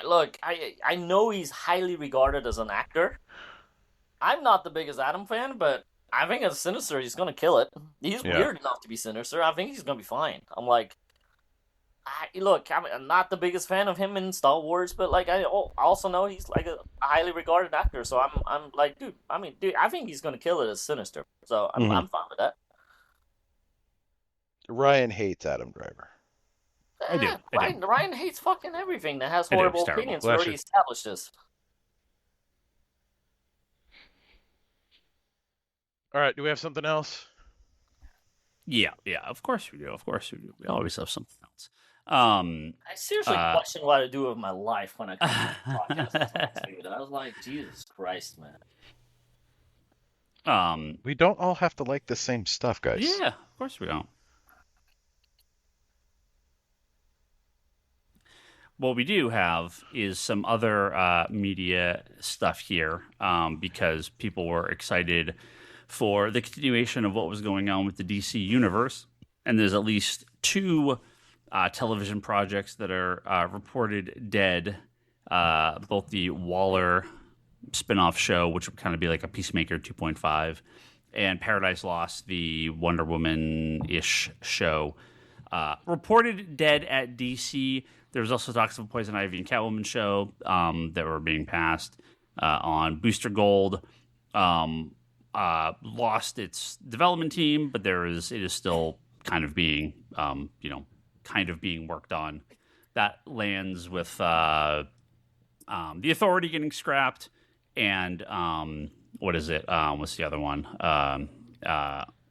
Look, I know he's highly regarded as an actor. I'm not the biggest Adam fan, but I think as Sinister, he's gonna kill it. He's weird enough to be Sinister. I think he's gonna be fine. I'm like, I'm not the biggest fan of him in Star Wars, but like I also know he's like a highly regarded actor. So I'm like, dude, I think he's gonna kill it as Sinister. So I'm fine with that. Ryan hates Adam Driver. I do. Ryan hates fucking everything that has horrible opinions. We already established this. All right, do we have something else? Yeah, of course we do. We always have something else. I seriously question what I do with my life when I come to the podcast. Dude. I was like, Jesus Christ, man. We don't all have to like the same stuff, guys. Yeah, of course we don't. What we do have is some other media stuff here because people were excited for the continuation of what was going on with the DC universe. And there's at least 2 television projects that are reported dead. Both the Waller spinoff show, which would kind of be like a Peacemaker 2.5, and Paradise Lost, the Wonder Woman-ish show. Reported dead at DC. There was also talks of a Poison Ivy and Catwoman show that were being passed on Booster Gold. Lost its development team, but it is still kind of being worked on. That lands with the Authority getting scrapped, and what is it? What's the other one?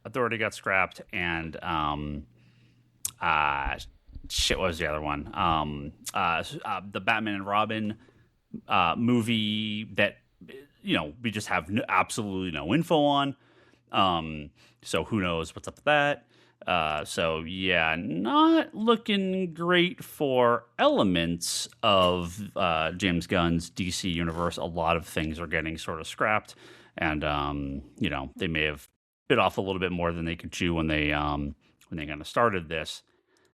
Authority got scrapped, and what was the other one? The Batman and Robin movie that we just have absolutely no info on. So who knows what's up with that? So yeah, not looking great for elements of James Gunn's DC universe. A lot of things are getting sort of scrapped, and they may have bit off a little bit more than they could chew when they kind of started this.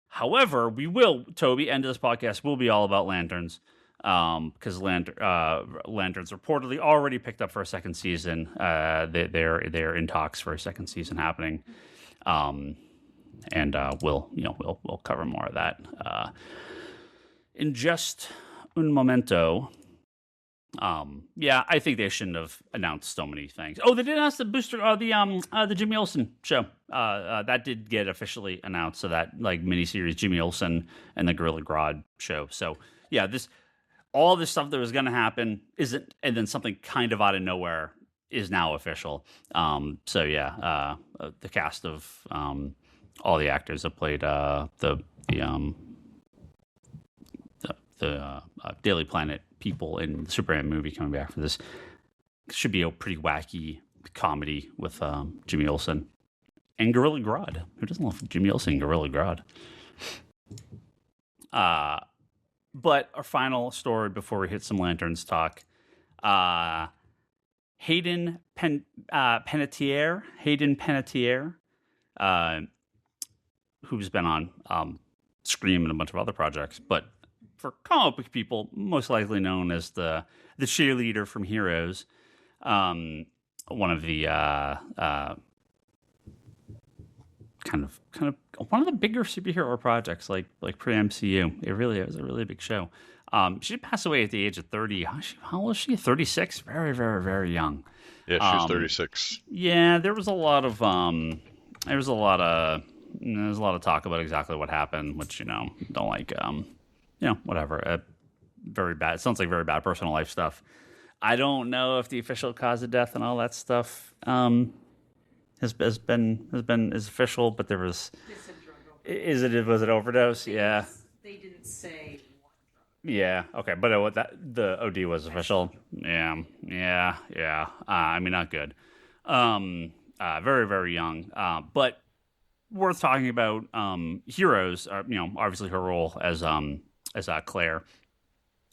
However, we will, Toby, end of this podcast will be all about Lanterns, because Lanterns reportedly already picked up for a second season. They're in talks for a second season happening, and we'll cover more of that in just un momento. I think they shouldn't have announced so many things. Oh, they did announce the booster, the Jimmy Olsen show. That did get officially announced. So that like miniseries Jimmy Olsen and the Gorilla Grodd show. So yeah, all this stuff that was going to happen isn't, and then something kind of out of nowhere is now official. The cast of all the actors that played the Daily Planet people in the Superman movie coming back for this. Should be a pretty wacky comedy with Jimmy Olsen and Gorilla Grodd. Who doesn't love Jimmy Olsen and Gorilla Grodd? But our final story before we hit some Lanterns talk. Hayden Panettiere, who's been on Scream and a bunch of other projects, but for comic book people, most likely known as the cheerleader from Heroes, one of the kind of one of the bigger superhero projects, like pre-MCU. It was a really big show. She passed away at the age of 30. How old is she? 36. Very, very, very young. Yeah, she's 36. Yeah, there was a lot of talk about exactly what happened, which don't like. Whatever. Very bad. It sounds like very bad personal life stuff. I don't know if the official cause of death and all that stuff is official, but there was. Was it overdose? Yeah. They didn't say what drug. Yeah. Okay, but the OD was official. Yeah. Not good. Very, very young. But worth talking about. Heroes. Obviously her role as Claire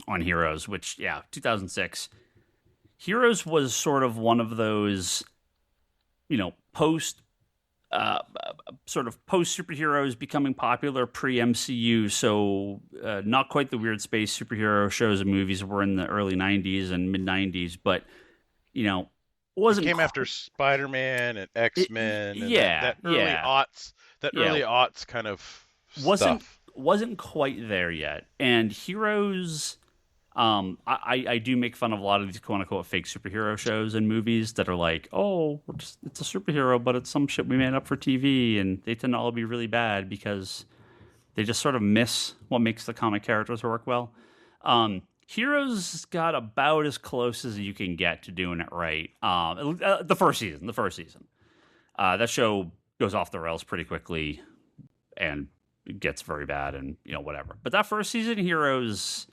on Heroes, which 2006. Heroes was sort of one of those, post sort of post superheroes becoming popular pre MCU. So not quite the weird space superhero shows and movies were in the early 90s and mid 90s, but wasn't it came after Spider-Man and X-Men and that early aughts kind of stuff. Wasn't quite there yet. And Heroes, I do make fun of a lot of these quote-unquote fake superhero shows and movies that are like, oh, it's a superhero, but it's some shit we made up for TV, and they tend to all be really bad because they just sort of miss what makes the comic characters work well. Heroes got about as close as you can get to doing it right. The first season. That show goes off the rails pretty quickly and it gets very bad and, whatever. But that first season, Heroes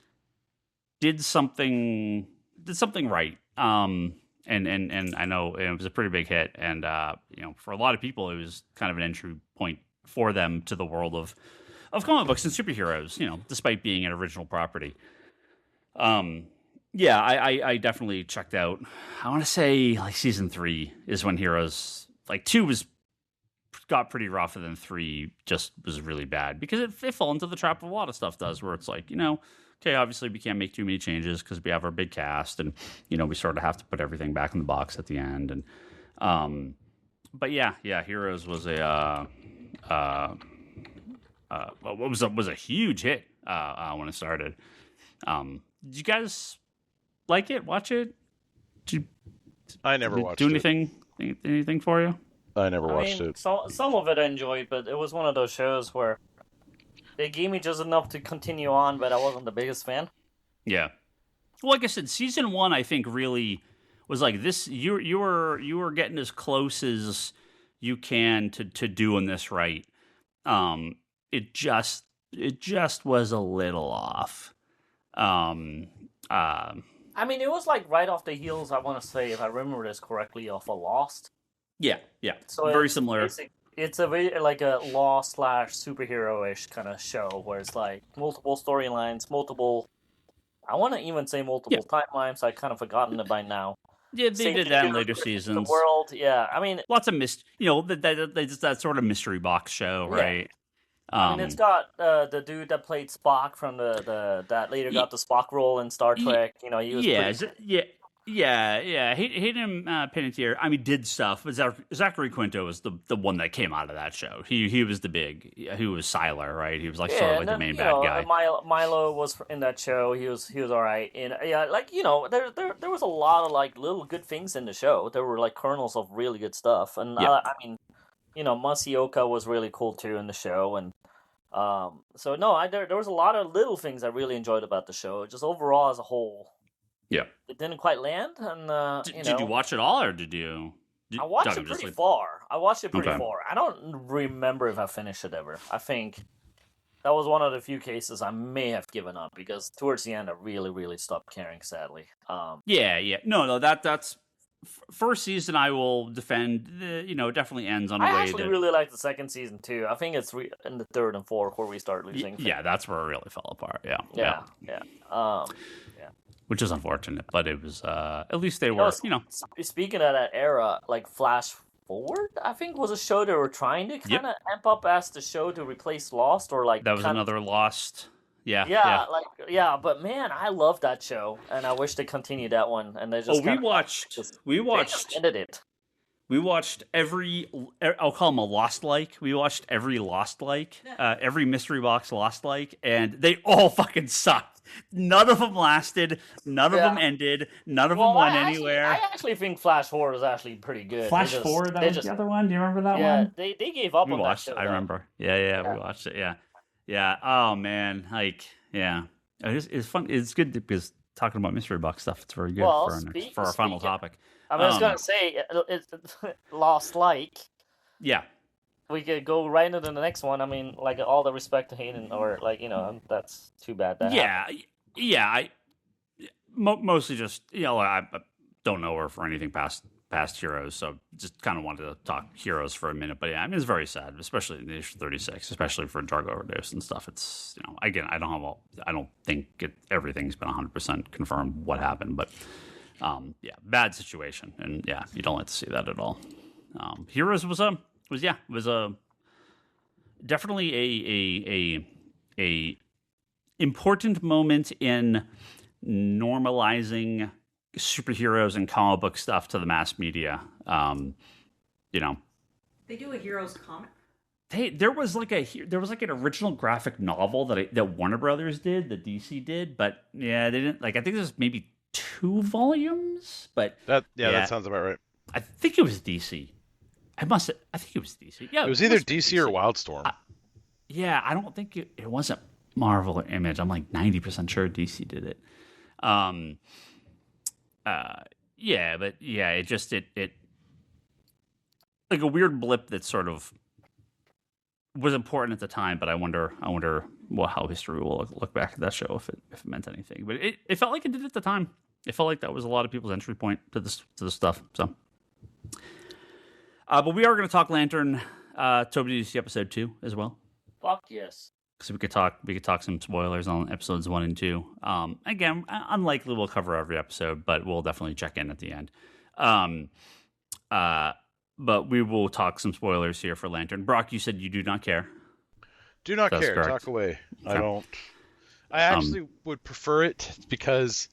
did something right. And I know it was a pretty big hit. And, for a lot of people, it was kind of an entry point for them to the world of comic books and superheroes, despite being an original property. I definitely checked out. I want to say like season 3 is when Heroes, like 2 got pretty rough, and then 3 just was really bad because it fell into the trap of a lot of stuff does, where it's like, okay, obviously we can't make too many changes because we have our big cast, and we sort of have to put everything back in the box at the end. And but Heroes was was a huge hit when it started. Did you guys like it? Watch it? I never watched it. Do anything for you? I never watched it. Some of it I enjoyed, but it was one of those shows where they gave me just enough to continue on, but I wasn't the biggest fan. Yeah. Well, like I said, season 1 I think really was like this. You were getting as close as you can to doing this right. It just was a little off. It was like right off the heels, I want to say, if I remember this correctly, of a Lost. Yeah. So very similar. It's a very like a Lost / superhero-ish kind of show where it's like multiple storylines, I want to even say multiple timelines. I've kind of forgotten it by now. Yeah, they did that in later seasons. The world, lots of that sort of mystery box show, right? It's got the dude that played Spock from that later got the Spock role in Star Trek. He was Hayden Panettiere, did stuff, but Zachary Quinto was the one that came out of that show. He was the big, who was Siler, right? He was like sort of like the main bad guy. Milo was in that show. He was all right. And there was a lot of like little good things in the show. There were like kernels of really good stuff. And Masioka was really cool too in the show. And there was a lot of little things I really enjoyed about the show. Just overall as a whole. Yeah, it didn't quite land, and did you watch it all, or did you? I watched it pretty far. I don't remember if I finished it ever. I think that was one of the few cases I may have given up because towards the end I really, really stopped caring. Sadly. No, that's first season. I will defend. Definitely ends on a way. I actually really like the second season too. I think it's in the third and fourth where we start losing. Yeah, that's where it really fell apart. Yeah. Which is unfortunate, but it was at least they were, Speaking of that era, like Flash Forward, I think was a show they were trying to kind of amp up as the show to replace Lost, or like that was another Lost. Yeah. But man, I love that show, and I wish they continued that one. And they just we ended it. We watched every, I'll call them a Lost-like. We watched every Lost-like, every mystery box Lost-like, and they all fucking sucked. None of them lasted. None of them ended. None of them went anywhere. I actually think Flash Forward was actually pretty good. Flash Forward, that was the other one. Do you remember that one? Yeah, they gave up on watched that show. I remember. Yeah, we watched it. Yeah. Oh man, it's fun. It's good because talking about mystery box stuff. It's very good for our final topic. I was gonna say it's Lost-like. Yeah. We could go right into the next one. All the respect to Hayden, or that's too bad. I mostly just I don't know her for anything past Heroes, so just kind of wanted to talk Heroes for a minute. But it's very sad, especially in the issue 36, especially for drug overdose and stuff. It's again, I don't think everything's been 100% confirmed what happened, but bad situation, and you don't like to see that at all. Heroes was was a definitely a important moment in normalizing superheroes and comic book stuff to the mass media. You know, They do a Heroes comic. there was like an original graphic novel that Warner Brothers did, that DC did, but yeah, they didn't like. I think there's maybe 2 volumes, but that sounds about right. I think it was DC. I think it was DC. Yeah, it was either DC or Wildstorm. I don't think it wasn't Marvel or Image. I'm like 90% sure DC did it. It just like a weird blip that sort of was important at the time, but I wonder how history will look back at that show if it meant anything. But it felt like it did at the time. It felt like that was a lot of people's entry point to this stuff. So, but we are going to talk Lantern, Toby DC episode 2 as well. Fuck yes. So we could talk some spoilers on episodes 1 and 2. Again, unlikely we'll cover every episode, but we'll definitely check in at the end. But we will talk some spoilers here for Lantern. Brock, you said you do not care. Do not That's care. correct. Talk away. Okay. I don't. I actually would prefer it because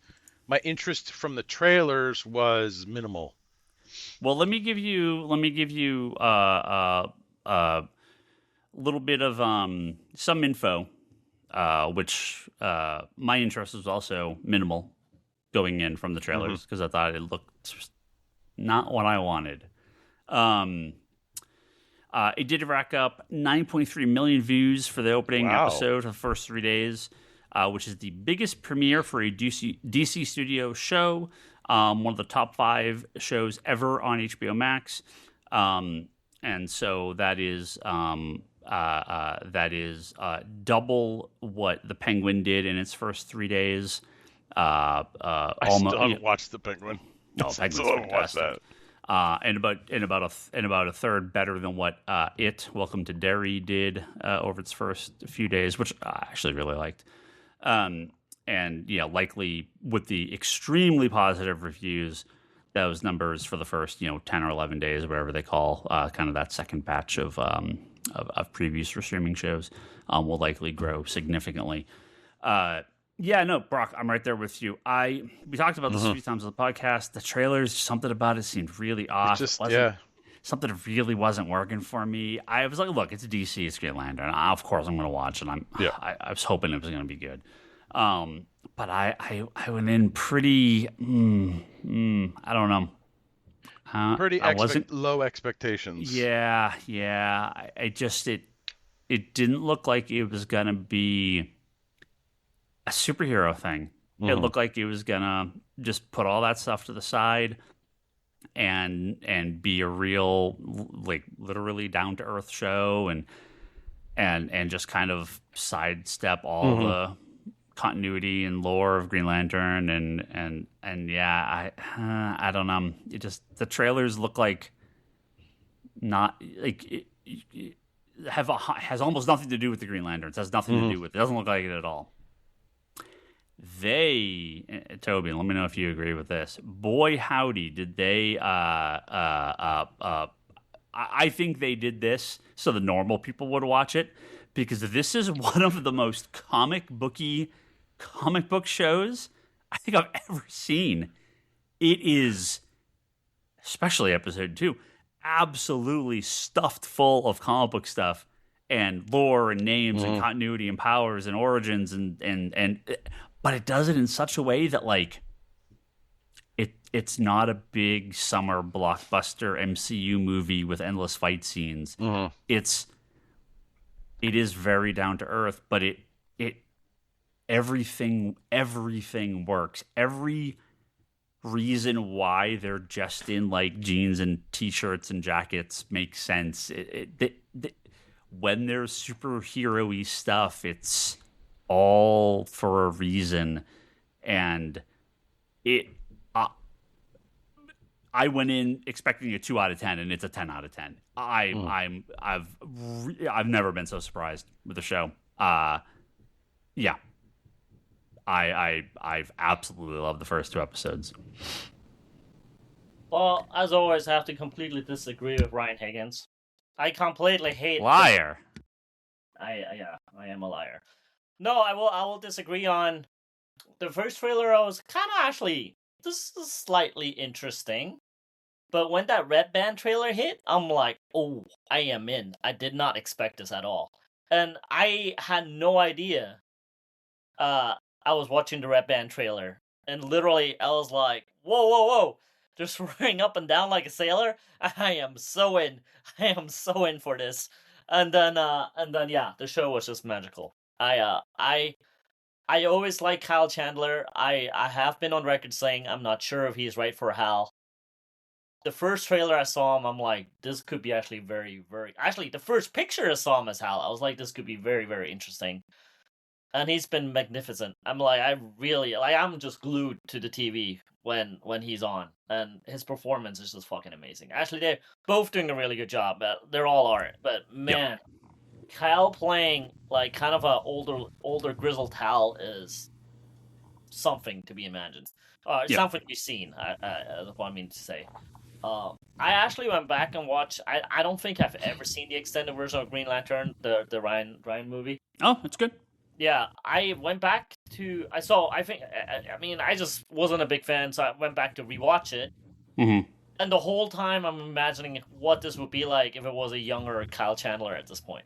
my interest from the trailers was minimal. Well, let me give you a little bit of some info, which my interest was also minimal going in from the trailers because I thought it looked not what I wanted. It did rack up 9.3 million views for the opening episode of the first 3 days, which is the biggest premiere for a DC Studio show, one of the top 5 shows ever on HBO Max, and so that is double what The Penguin did in its first 3 days. I still haven't watched The Penguin. No, Penguin's still haven't watched that. And about a third better than what Welcome to Derry did over its first few days, which I actually really liked. And likely with the extremely positive reviews, those numbers for the first 10 or 11 days, whatever they call kind of that second batch of previews for streaming shows, will likely grow significantly. Brock, I'm right there with you. We talked about this a few times on the podcast. The trailers, something about it seemed really off. Something really wasn't working for me. I was like, look, it's DC, it's Green Lantern. Of course I'm going to watch it. I was hoping it was going to be good. But I went in pretty, I don't know. Pretty low expectations. Yeah. It didn't look like it was going to be a superhero thing. It looked like it was gonna just put all that stuff to the side and be a real, like, literally down to earth show and just kind of sidestep all the continuity and lore of Green Lantern and I don't know. It just, the trailers look like not like it has almost nothing to do with the Green Lanterns. It has nothing to do with it. It doesn't look like it at all. Toby, let me know if you agree with this. Boy, howdy, did they? I think they did this so the normal people would watch it, because this is one of the most comic book shows I think I've ever seen. It is, especially episode 2, absolutely stuffed full of comic book stuff and lore and names and continuity and powers and origins and. But it does it in such a way that, like, it's not a big summer blockbuster MCU movie with endless fight scenes. It is very down to earth, but everything works. Every reason why they're just in, like, jeans and t-shirts and jackets makes sense. When there's superhero-y stuff, it's all for a reason, and I went in expecting a 2 out of 10, and it's a 10 out of 10. I've never been so surprised with the show. I've absolutely loved the first 2 episodes. Well, as always, I have to completely disagree with Ryan Higgins. I completely hate Liar. I am a liar. No, I will disagree on the first trailer. I was kind of actually this is slightly interesting, but when that Red Band trailer hit, I'm like, oh, I am in. I did not expect this at all, and I had no idea. I was watching the Red Band trailer, and literally I was like, whoa, whoa, whoa! Just running up and down like a sailor. I am so in. I am so in for this. And then yeah, the show was just magical. I always like Kyle Chandler. I have been on record saying I'm not sure if he's right for Hal. The first trailer I saw him, I'm like, this could be actually very, very... Actually, the first picture I saw him as Hal, I was like, this could be very, very interesting. And he's been magnificent. I'm like, I'm just glued to the TV when he's on. And his performance is just fucking amazing. Actually, they're both doing a really good job. They're all are. But, man... Yep. Kyle playing like kind of a older grizzled Hal is something to be imagined. Something to be seen. That's what I mean to say. I actually went back and watched. I don't think I've ever seen the extended version of Green Lantern, the Ryan movie. Oh, it's good. Yeah, I went back to. I just wasn't a big fan, so I went back to rewatch it. Mm-hmm. And the whole time I'm imagining what this would be like if it was a younger Kyle Chandler at this point.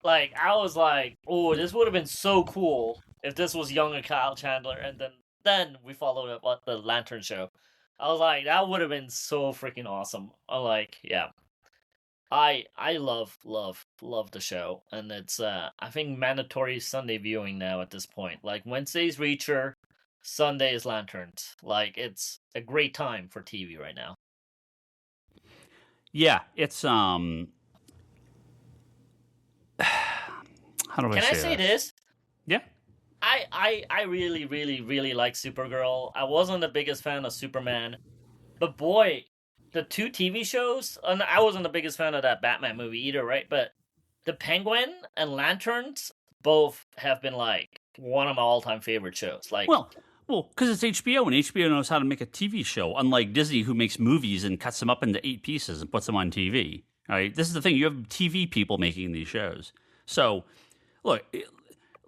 like I was like, oh, this would have been so cool if this was younger Kyle Chandler, and then we followed up with the Lantern show. I was like, that would have been so freaking awesome. I'm like, yeah, I love the show, and it's I think mandatory Sunday viewing now at this point. Like Wednesday's Reacher, Sunday is Lanterns. Like it's a great time for TV right now. Yeah, it's How do I say Can I say this? Yeah. I really, really, really like Supergirl. I wasn't the biggest fan of Superman. But boy, the two TV shows, and I wasn't the biggest fan of that Batman movie either, right? But the Penguin and Lanterns both have been like one of my all-time favorite shows. Like, well, because it's HBO, and HBO knows how to make a TV show, unlike Disney, who makes movies and cuts them up into 8 pieces and puts them on TV. All right, this is the thing: you have TV people making these shows. So, look,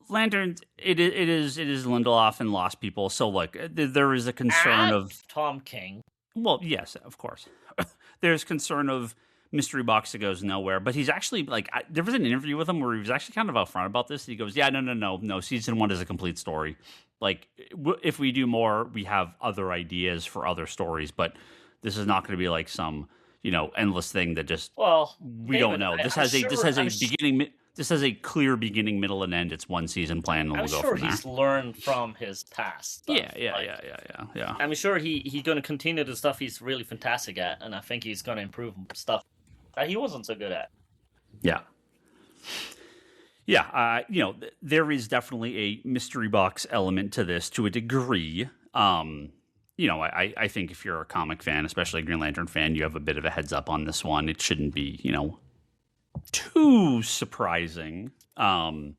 Lanterns, it is Lindelof and Lost People. So, look, there is a concern of Tom King. Well, yes, of course. There's concern of mystery box that goes nowhere, but he's actually like, there was an interview with him where he was actually kind of upfront about this. He goes, "Yeah, no. Season 1 is a complete story. Like, if we do more, we have other ideas for other stories, but this is not going to be like some, endless thing that just we don't know. This has a beginning. This has a clear beginning, middle, and end. It's one season plan, and we'll go from there. I'm sure he's learned from his past stuff. Yeah. I'm sure he's going to continue the stuff he's really fantastic at, and I think he's going to improve stuff that he wasn't so good at. Yeah. There is definitely a mystery box element to this to a degree. I think if you're a comic fan, especially a Green Lantern fan, you have a bit of a heads up on this one. It shouldn't be, too surprising. Kind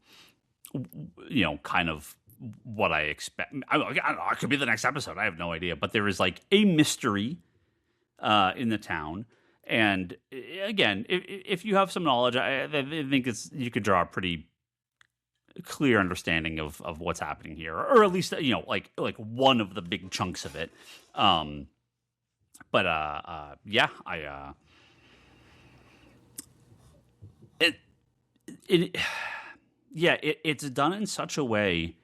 of what I expect. I don't know. It could be the next episode. I have no idea. But there is like a mystery in the town. And again, if you have some knowledge, I think you could draw a pretty clear understanding of what's happening here, or at least like one of the big chunks of it. It's done in such a way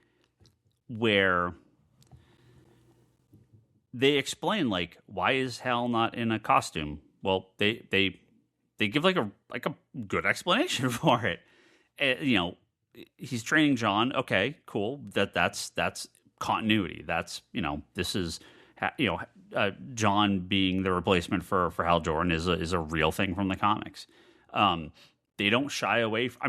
where they explain like, why is Hal not in a costume? Well, they give like a good explanation for it. He's training John. Okay, cool. That's continuity. That's this is John being the replacement for Hal Jordan is a real thing from the comics. They don't shy away. I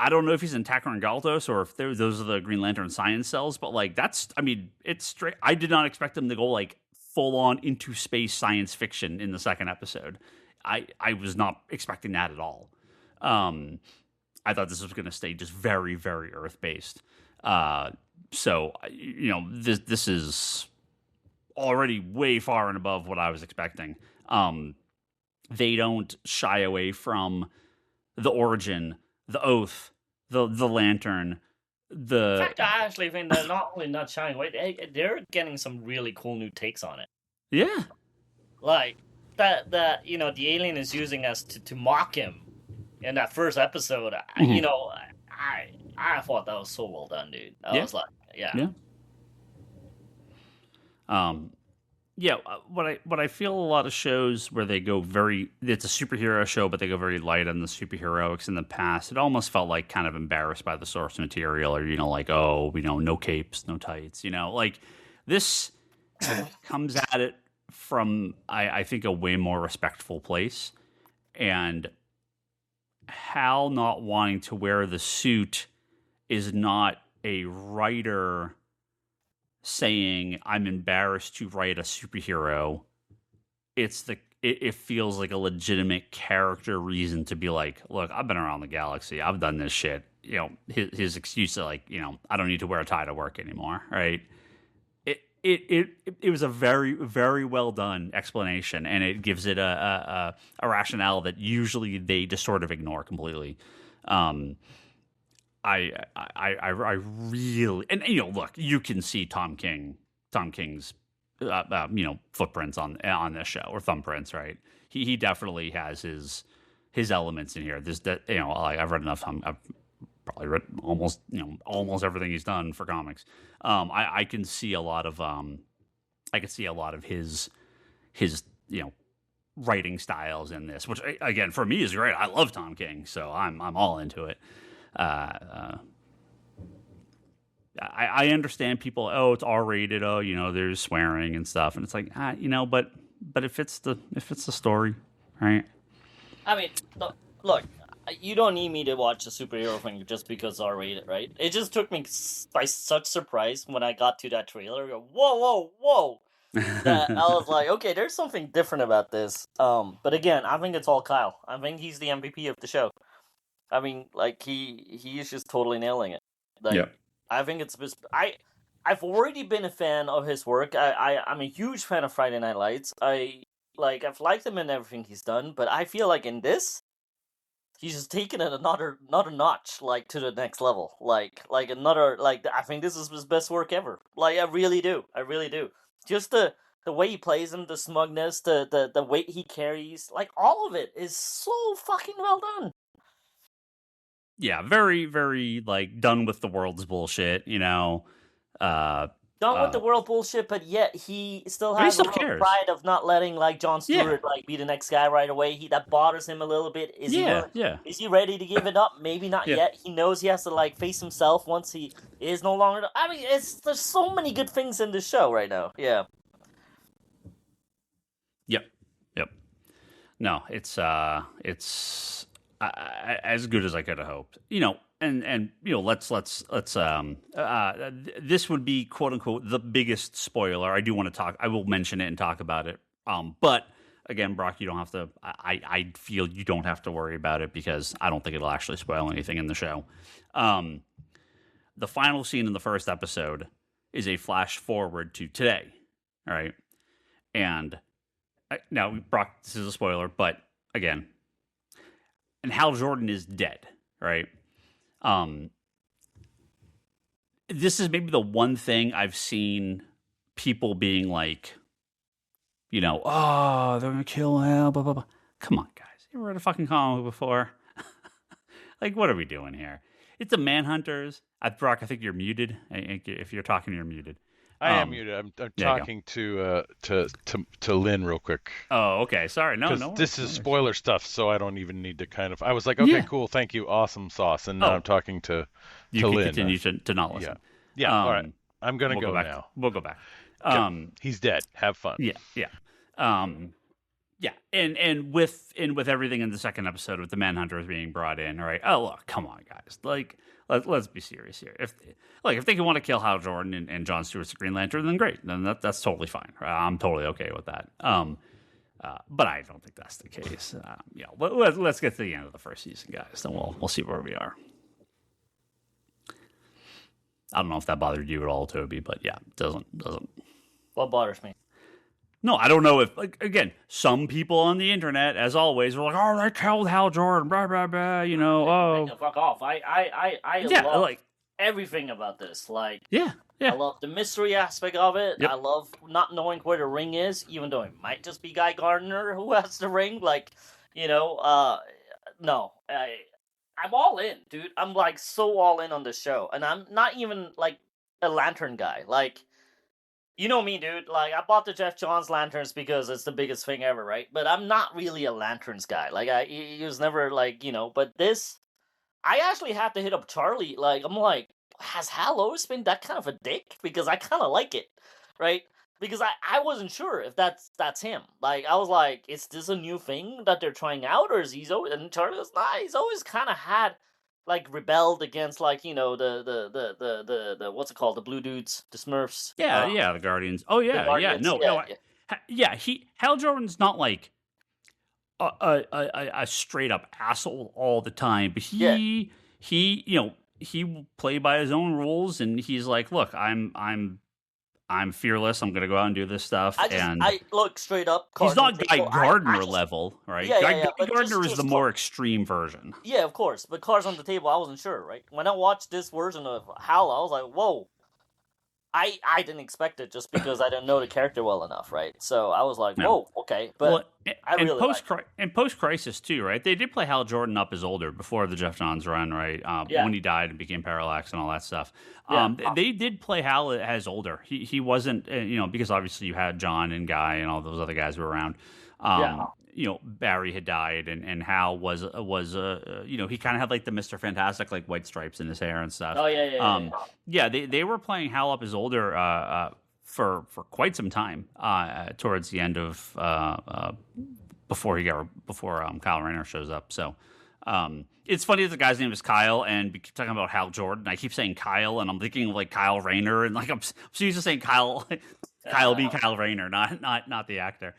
don't know if he's in Tackern Galtos or if those are the Green Lantern science cells, but like it's straight. I did not expect them to go like full on into space science fiction in the second episode. I was not expecting that at all. I thought this was going to stay just very, very Earth based. So this is already way far and above what I was expecting. they don't shy away from the origin, the oath, the lantern. In fact, I actually think they're not only not shying away, they're getting some really cool new takes on it. Yeah. Like that the alien is using us to mock him in that first episode. Mm-hmm. I thought that was so well done, dude. I was like, yeah. What I feel a lot of shows where they go it's a superhero show, but they go very light on the superheroics in the past. It almost felt like kind of embarrassed by the source material, or like, oh, no capes, no tights, like this comes at it from I think a way more respectful place, and Hal not wanting to wear the suit is not a writer saying I'm embarrassed to write a superhero. It feels like a legitimate character reason to be like, look, I've been around the galaxy, I've done this shit. His excuse to like, I don't need to wear a tie to work anymore, right? It was a very, very well done explanation, and it gives it a rationale that usually they just sort of ignore completely. I really, and look, you can see Tom King's footprints on this show, or thumbprints, right? He definitely has his elements in here. I've read enough. I've probably read almost everything he's done for comics. I can see a lot of his writing styles in this, which again for me is great. I love Tom King, so I'm all into it. I understand people. Oh, it's R-rated. Oh, there's swearing and stuff, and it's like, but if it's the story, right? I mean, look, you don't need me to watch a superhero thing just because it's R-rated, right? It just took me by such surprise when I got to that trailer. I go, whoa! That I was like, okay, there's something different about this. But again, I think it's all Kyle. I think he's the MVP of the show. I mean, like he is just totally nailing it. Like, yeah. I think it's I've already been a fan of his work. I'm a huge fan of Friday Night Lights. I've liked him in everything he's done, but I feel like in this, he's just taken it another notch, like to the next level. Like another, like I think this is his best work ever. Like I really do. Just the way he plays him, the smugness, the weight he carries, like all of it is so fucking well done. Yeah, very, very, like, done with the world's bullshit, Done with the world bullshit, but yet he still has a little pride of not letting, like, Jon Stewart, like, be the next guy right away. That bothers him a little bit. Is he ready to give it up? Maybe not yet. He knows he has to, like, face himself once he is no longer... I mean, there's so many good things in this show right now. Yeah. Yep. No, it's as good as I could have hoped, and this would be quote unquote the biggest spoiler. I will mention it and talk about it. But again, Brock, you don't have to. I feel you don't have to worry about it because I don't think it'll actually spoil anything in the show. The final scene in the first episode is a flash forward to today. All right, and now Brock, this is a spoiler, but again. And Hal Jordan is dead, right? This is maybe the one thing I've seen people being like, oh, they're going to kill Hal, blah, blah, blah. Come on, guys. You ever read a fucking comic before? Like, what are we doing here? It's the Manhunters. Brock, I think you're muted. If you're talking, you're muted. I am muted. I'm talking to Lynn real quick. Oh, okay. Sorry. No. This is spoiler stuff, so I don't even need to kind of. I was like, okay, cool, thank you, awesome sauce, and now I'm talking to you Lynn. You can continue to not listen. Yeah. All right. I'm gonna go back. now. We'll go back. He's dead. Have fun. Yeah. And with everything in the second episode with the Manhunters being brought in, all right? Oh, look, come on, guys. Like, let's be serious here. If they want to kill Hal Jordan and Jon Stewart's Green Lantern, then great. Then that's totally fine. I'm totally okay with that. But I don't think that's the case. Let's get to the end of the first season, guys. Then we'll see where we are. I don't know if that bothered you at all, Toby, but yeah, it doesn't. What bothers me? No, I don't know if, like, again, some people on the internet, as always, were like, "Oh, they killed Hal Jordan, blah blah blah," you know. Oh, fuck off! I yeah, love like, everything about this. Like, yeah, I love the mystery aspect of it. Yep. I love not knowing where the ring is, even though it might just be Guy Gardner who has the ring. Like, no, I'm all in, dude. I'm like so all in on the show, and I'm not even like a lantern guy. Like, you know me, dude. Like, I bought the Jeff Johns lanterns because it's the biggest thing ever, right? But I'm not really a lanterns guy. Like, he was never like, But this, I actually had to hit up Charlie. Like, I'm like, has Hal always been that kind of a dick? Because I kind of like it, right? Because I wasn't sure if that's him. Like, I was like, is this a new thing that they're trying out, or is he's always? And Charlie was, nah, he's always kind of had like rebelled against like the what's it called, the blue dudes, the Smurfs. the Guardians. Oh yeah, Guardians, Hal Jordan's not like a straight up asshole all the time, but he will play by his own rules, and he's like, look, I'm fearless. I'm gonna go out and do this stuff. I look straight up. He's not Guy Gardner level, right? Guy Gardner is the more extreme version. Yeah, of course. But Cards on the Table, I wasn't sure, right? When I watched this version of Hal, I was like, whoa. I didn't expect it just because I didn't know the character well enough, right? So I was like, whoa, okay. But I really post Crisis too, right? They did play Hal Jordan up as older before the Jeff Johns run, right? When he died and became Parallax and all that stuff. They did play Hal as older. He wasn't, because obviously you had John and Guy and all those other guys who were around. Barry had died, and Hal was he kind of had like the Mr. Fantastic like white stripes in his hair and stuff. Oh yeah. They were playing Hal up as older for quite some time towards the end of before Kyle Rayner shows up. So it's funny that the guy's name is Kyle, and we keep talking about Hal Jordan. I keep saying Kyle, and I'm thinking of like Kyle Rayner, and like I'm so used to saying Kyle, Kyle Rayner, not the actor.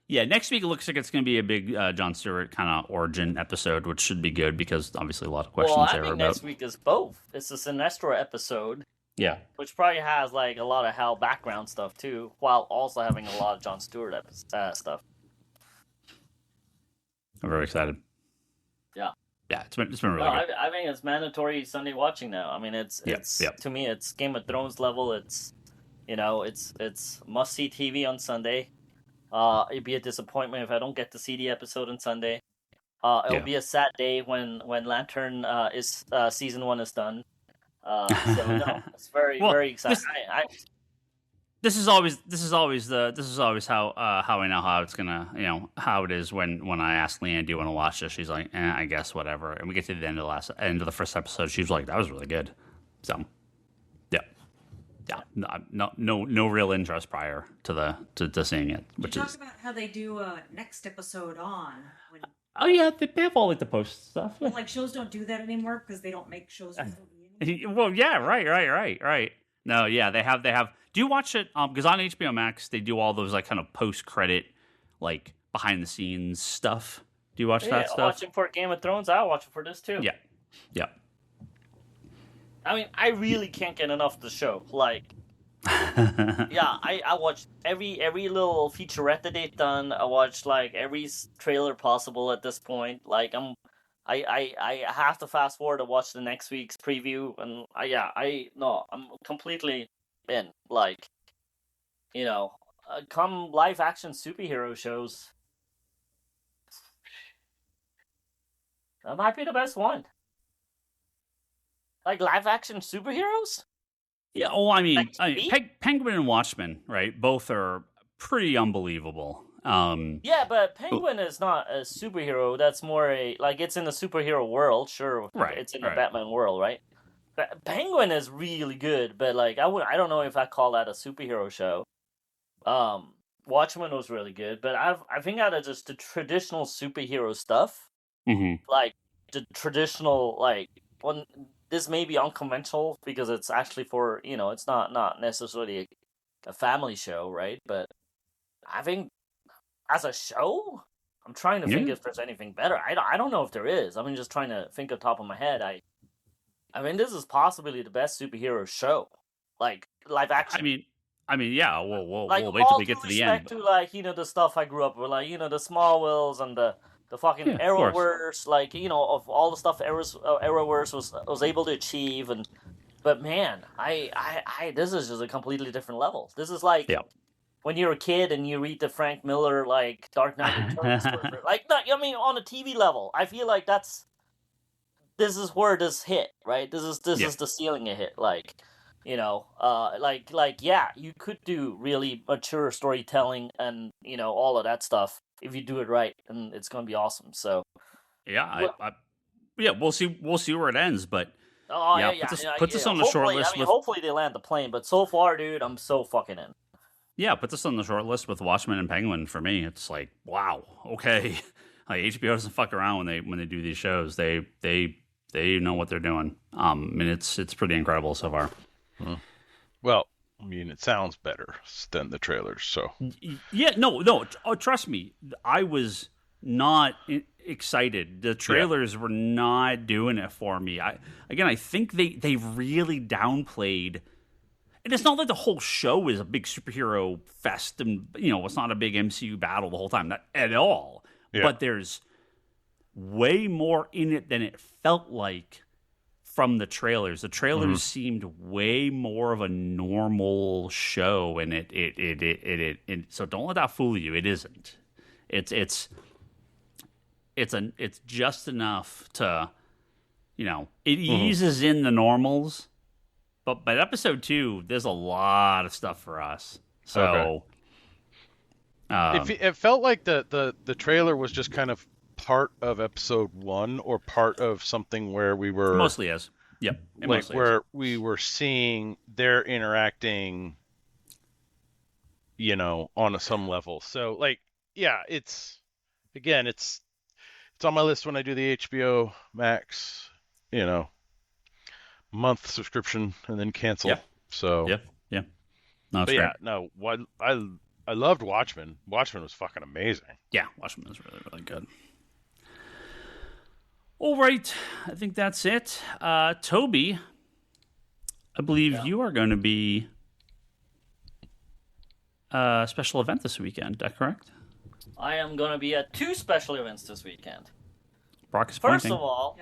Next week it looks like it's going to be a big Jon Stewart kind of origin episode, which should be good because obviously a lot of questions there about. Next week is both. It's a Sinestro episode. Yeah. Which probably has like a lot of Hal background stuff too, while also having a lot of Jon Stewart stuff. I'm very excited. Yeah. Yeah, it's been really good. I think it's mandatory Sunday watching now. I mean, it's to me, it's Game of Thrones level. It's it's must see TV on Sunday. It'd be a disappointment if I don't get to see the episode on Sunday. It'll be a sad day when Lantern is season 1 is done. So no, it's very exciting. This is always how I know how it's gonna how it is when I ask Leanne, do you want to watch this? She's like, I guess whatever. And we get to the end of the first episode. She was like, that was really good. So no real interest prior to seeing it. Which talk about how they do a next episode on. Oh yeah, they have all like the post stuff. Well, like shows don't do that anymore because they don't make shows. Well, yeah, right. No, yeah, they have. Do you watch it? Because on HBO Max they do all those like kind of post credit, like behind the scenes stuff. Do you watch that stuff? I watch it for Game of Thrones. I watch it for this too. Yeah. I mean, I really can't get enough of the show. Like, I watched every little featurette that they've done. I watched like every trailer possible at this point. Like, I have to fast forward to watch the next week's preview, and I'm completely in. Like, come live action superhero shows, that might be the best one. Like live action superheroes? Yeah. Oh, I mean Penguin and Watchmen, right? Both are pretty unbelievable. Yeah, but Penguin is not a superhero. That's more it's in the superhero world, sure. Right. It's in the Batman world, right? But Penguin is really good, but like I don't know if I call that a superhero show. Watchmen was really good, but I think out of just the traditional superhero stuff, like the traditional this may be unconventional because it's actually for it's not necessarily a family show, right? But I think as a show, I'm trying to think if there's anything better. I don't know if there is. I'm just trying to think off the top of my head. I mean, this is possibly the best superhero show. Like live action. I mean, yeah. We'll like, wait till we get to the end. To like the stuff I grew up with, like the Smallwills and the fucking Arrowverse, like of all the stuff Arrowverse was able to achieve, but man, I this is just a completely different level. This is like when you're a kid and you read the Frank Miller like Dark Knight Returns, like on a TV level, I feel like this is where this hit, right? This is the ceiling it hit, like. You could do really mature storytelling and all of that stuff if you do it right, and it's going to be awesome. So, we'll see where it ends, but put this on the short list. Hopefully they land the plane, but so far, dude, I'm so fucking in. Yeah, put this on the short list with Watchmen and Penguin for me. It's like, wow, okay, like HBO doesn't fuck around when they do these shows. They know what they're doing. And it's pretty incredible so far. Well, I mean, it sounds better than the trailers, so. Yeah, no. Oh, trust me, I was not excited. The trailers were not doing it for me. I think they really downplayed. And it's not like the whole show is a big superhero fest, and it's not a big MCU battle the whole time, not at all. Yeah. But there's way more in it than it felt like. From the trailers seemed way more of a normal show, and it so don't let that fool you. It isn't. It's just enough to, it eases in the normals, but by episode 2, there's a lot of stuff for us. So, it felt like the trailer was just kind of part of episode 1 or part of something where we were mostly as we were seeing they're interacting on some level. So it's on my list when I do the HBO Max month subscription and then cancel. So yeah. No, but yeah, no, I loved Watchmen. Watchmen was fucking amazing. Yeah, Watchmen was really, really good. All right, I think that's it. Toby, I believe you are going to be a special event this weekend. Is that correct? I am going to be at 2 special events this weekend. Brock is pointing. First of all,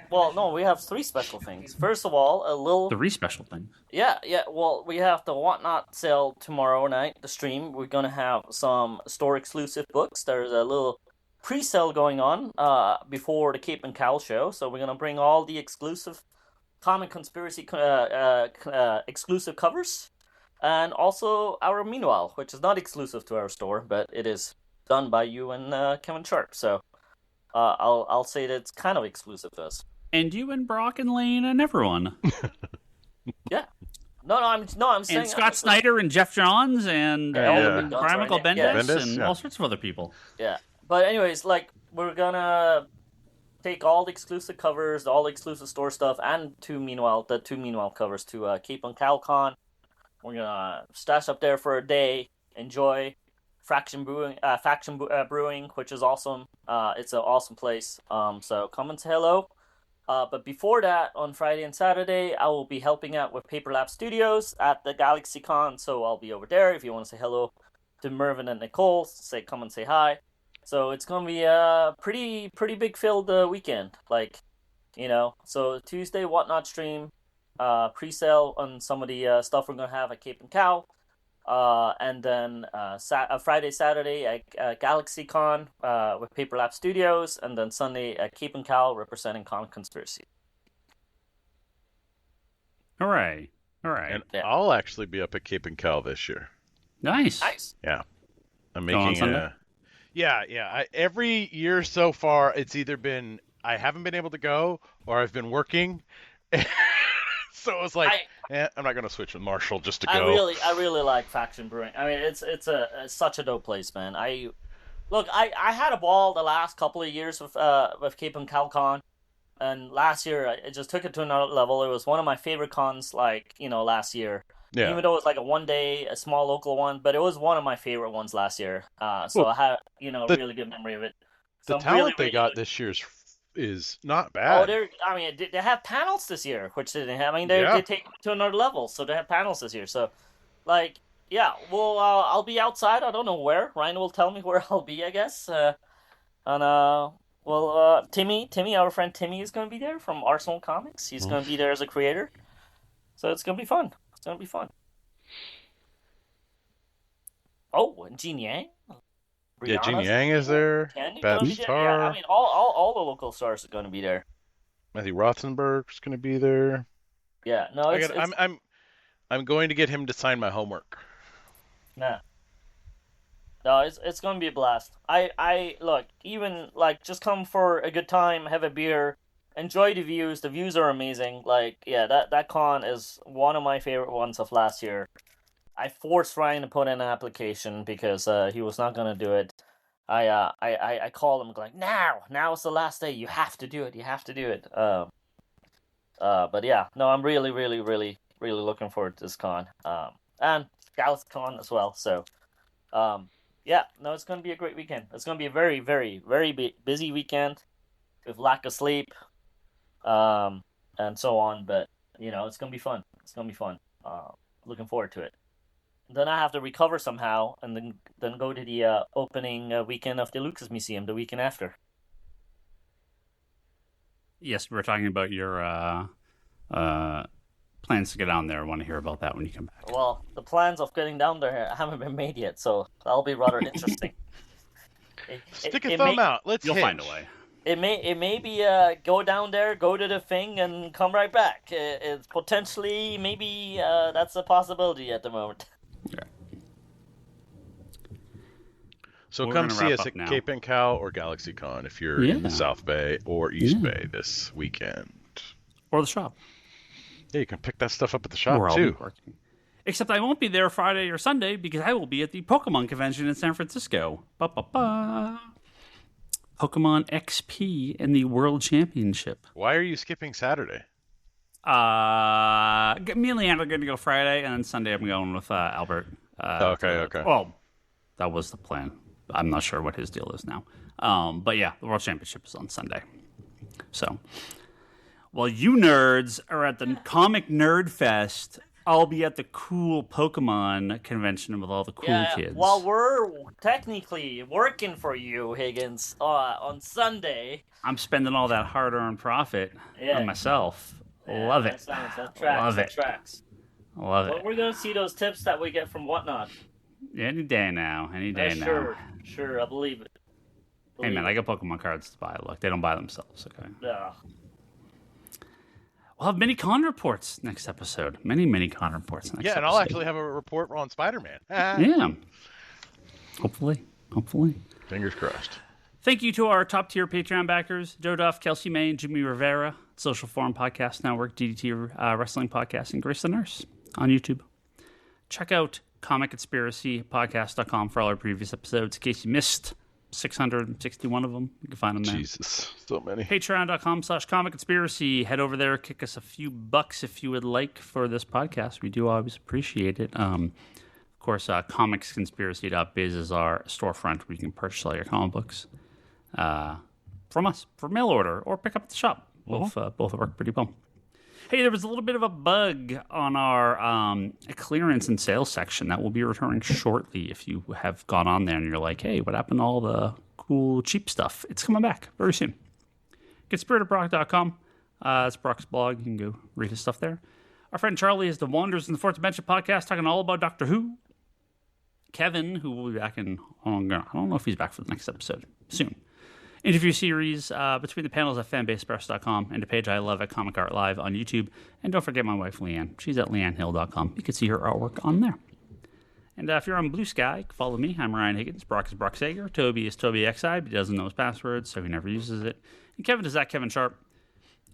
we have 3 special things. First of all, 3 special things. Yeah. Well, we have the Whatnot sale tomorrow night, the stream. We're going to have some store-exclusive books. There's a little pre-sale going on before the Cape and Cal show, so we're gonna bring all the exclusive Comic Conspiracy exclusive covers, and also our Meanwhile, which is not exclusive to our store, but it is done by you and Kevin Sharp. So I'll say that it's kind of exclusive to us. And you and Brock and Lane and everyone. Yeah. I'm saying. And Scott Snyder and Jeff Johns and Brian Michael Bendis and all sorts of other people. Yeah. But anyways, we're gonna take all the exclusive covers, all the exclusive store stuff, and the 2 Meanwhile covers to Cape and CalCon. We're gonna stash up there for a day, enjoy Faction Brewing, which is awesome. It's an awesome place. So come and say hello. But before that, on Friday and Saturday, I will be helping out with Paper Lab Studios at the GalaxyCon. So I'll be over there if you want to say hello to Mervin and Nicole. Come and say hi. So it's going to be a pretty big filled weekend, So Tuesday, Whatnot stream, pre-sale on some of the stuff we're going to have at Cape and Cal. And then Friday, Saturday at GalaxyCon with Paper Lab Studios. And then Sunday at Cape and Cal representing Comic Conspiracy. All right. And I'll actually be up at Cape and Cal this year. Nice. Yeah. I'm making every year so far, it's either been I haven't been able to go or I've been working. So it was like, I'm not going to switch with Marshall just to go. I really like Faction Brewing. I mean, it's such a dope place, man. I had a ball the last couple of years with Cape and CalCon, and last year I just took it to another level. It was one of my favorite cons, last year. Yeah. Even though it was like a one-day, a small local one, but it was one of my favorite ones last year. I had, really good memory of it. So the talent they got this year is not bad. They have panels this year, which they didn't have. I mean, they take it to another level, so they have panels this year. So, like, yeah, well, I'll be outside. I don't know where. Ryan will tell me where I'll be, I guess. Timmy, our friend Timmy is going to be there from Arsenal Comics. He's going to be there as a creator. So it's going to be fun. Oh, and Gene Yang. Yeah, Gene Yang is there. Bad Star. Yeah, I mean, all the local stars are going to be there. Matthew Rothenberg's going to be there. Yeah, no, I'm going to get him to sign my homework. Nah. No, it's going to be a blast. I look, even, like, just come for a good time, have a beer, enjoy the views. The views are amazing. Like, yeah, that con is one of my favorite ones of last year. I forced Ryan to put in an application because he was not going to do it. I called him like, now is the last day. You have to do it. But yeah, no, I'm really, really, really, really looking forward to this con. And GalaxyCon as well. So, yeah, no, it's going to be a great weekend. It's going to be a very, very, very busy weekend with lack of sleep, and so on. But, you know, it's going to be fun. Looking forward to it. Then I have to recover somehow, and then go to the opening weekend of the Lucas Museum the weekend after. Yes, we were talking about your plans to get down there. I want to hear about that when you come back. Well, the plans of getting down there haven't been made yet, so that'll be rather interesting. Stick a thumb out. You'll find a way. It may be go down there, go to the thing, and come right back. It's potentially, maybe that's a possibility at the moment. Yeah. So come see us at Cape and Cow or GalaxyCon if you're in the South Bay or East Bay this weekend. Or the shop. Yeah, you can pick that stuff up at the shop too. Except I won't be there Friday or Sunday because I will be at the Pokemon convention in San Francisco. Pokemon XP in the World Championship. Why are you skipping Saturday? Me and Leanne are going to go Friday, and then Sunday I'm going with Albert. Okay. Well, that was the plan. I'm not sure what his deal is now. But yeah, the World Championship is on Sunday. So, while you nerds are at the Comic Nerd Fest, I'll be at the cool Pokemon convention with all the cool kids. While we're technically working for you, Higgins, on Sunday. I'm spending all that hard-earned profit on myself. Love it. That tracks. Love it. But we're going to see those tips that we get from Whatnot. Any day now. Sure, I believe it. Hey, man, I got Pokemon cards to buy. Look, they don't buy themselves, okay? Yeah. We'll have mini-con reports next episode. Many mini-con reports next episode. Yeah, and I'll actually have a report on Spider-Man. Yeah. Hopefully. Fingers crossed. Thank you to our top-tier Patreon backers, Joe Duff, Kelsey May, and Jimmy Rivera, Social Forum Podcast Network, DDT Wrestling Podcast, and Grace the Nurse on YouTube. Check out ComicConspiracyPodcast.com for all our previous episodes in case you missed 661 of them. You can find them there. Jesus, so many. Patreon.com/ComicConspiracy. Head over there, kick us a few bucks if you would like for this podcast. We do always appreciate it. Of course, comicsconspiracy.biz is our storefront where you can purchase all your comic books from us for mail order or pick up at the shop. Both work pretty well. Hey, there was a little bit of a bug on our clearance and sales section that will be returning shortly. If you have gone on there and you're like, hey, what happened to all the cool, cheap stuff? It's coming back very soon. GetSpiritedBrock.com. It's Brock's blog. You can go read his stuff there. Our friend Charlie is the Wanderers in the Fourth Dimension podcast talking all about Doctor Who. Kevin, who will be back in, I don't know if he's back for the next episode. Soon. Interview series between the panels at fanbasepress.com and the page I love at Comic Art Live on YouTube. And don't forget my wife, Leanne. She's at leannehill.com. You can see her artwork on there. And if you're on Blue Sky, follow me. I'm Ryan Higgins. Brock is Brock Sager. Toby is Toby XI, but he doesn't know his password, so he never uses it. And Kevin is at Kevin Sharp.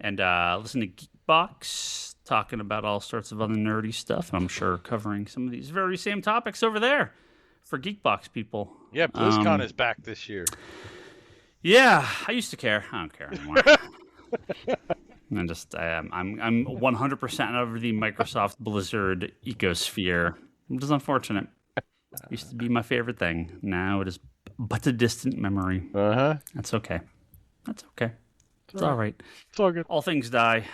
And listen to Geekbox, talking about all sorts of other nerdy stuff. I'm sure covering some of these very same topics over there for Geekbox people. Yeah, BlizzCon is back this year. Yeah, I used to care. I don't care anymore. I'm 100% over the Microsoft Blizzard ecosphere. It is unfortunate. It used to be my favorite thing. Now it is but a distant memory. That's okay. It's all right. It's all good. All things die.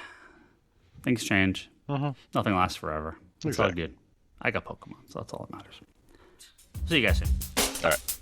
Things change. Nothing lasts forever. It's all good. I got Pokemon, so that's all that matters. See you guys soon. All right.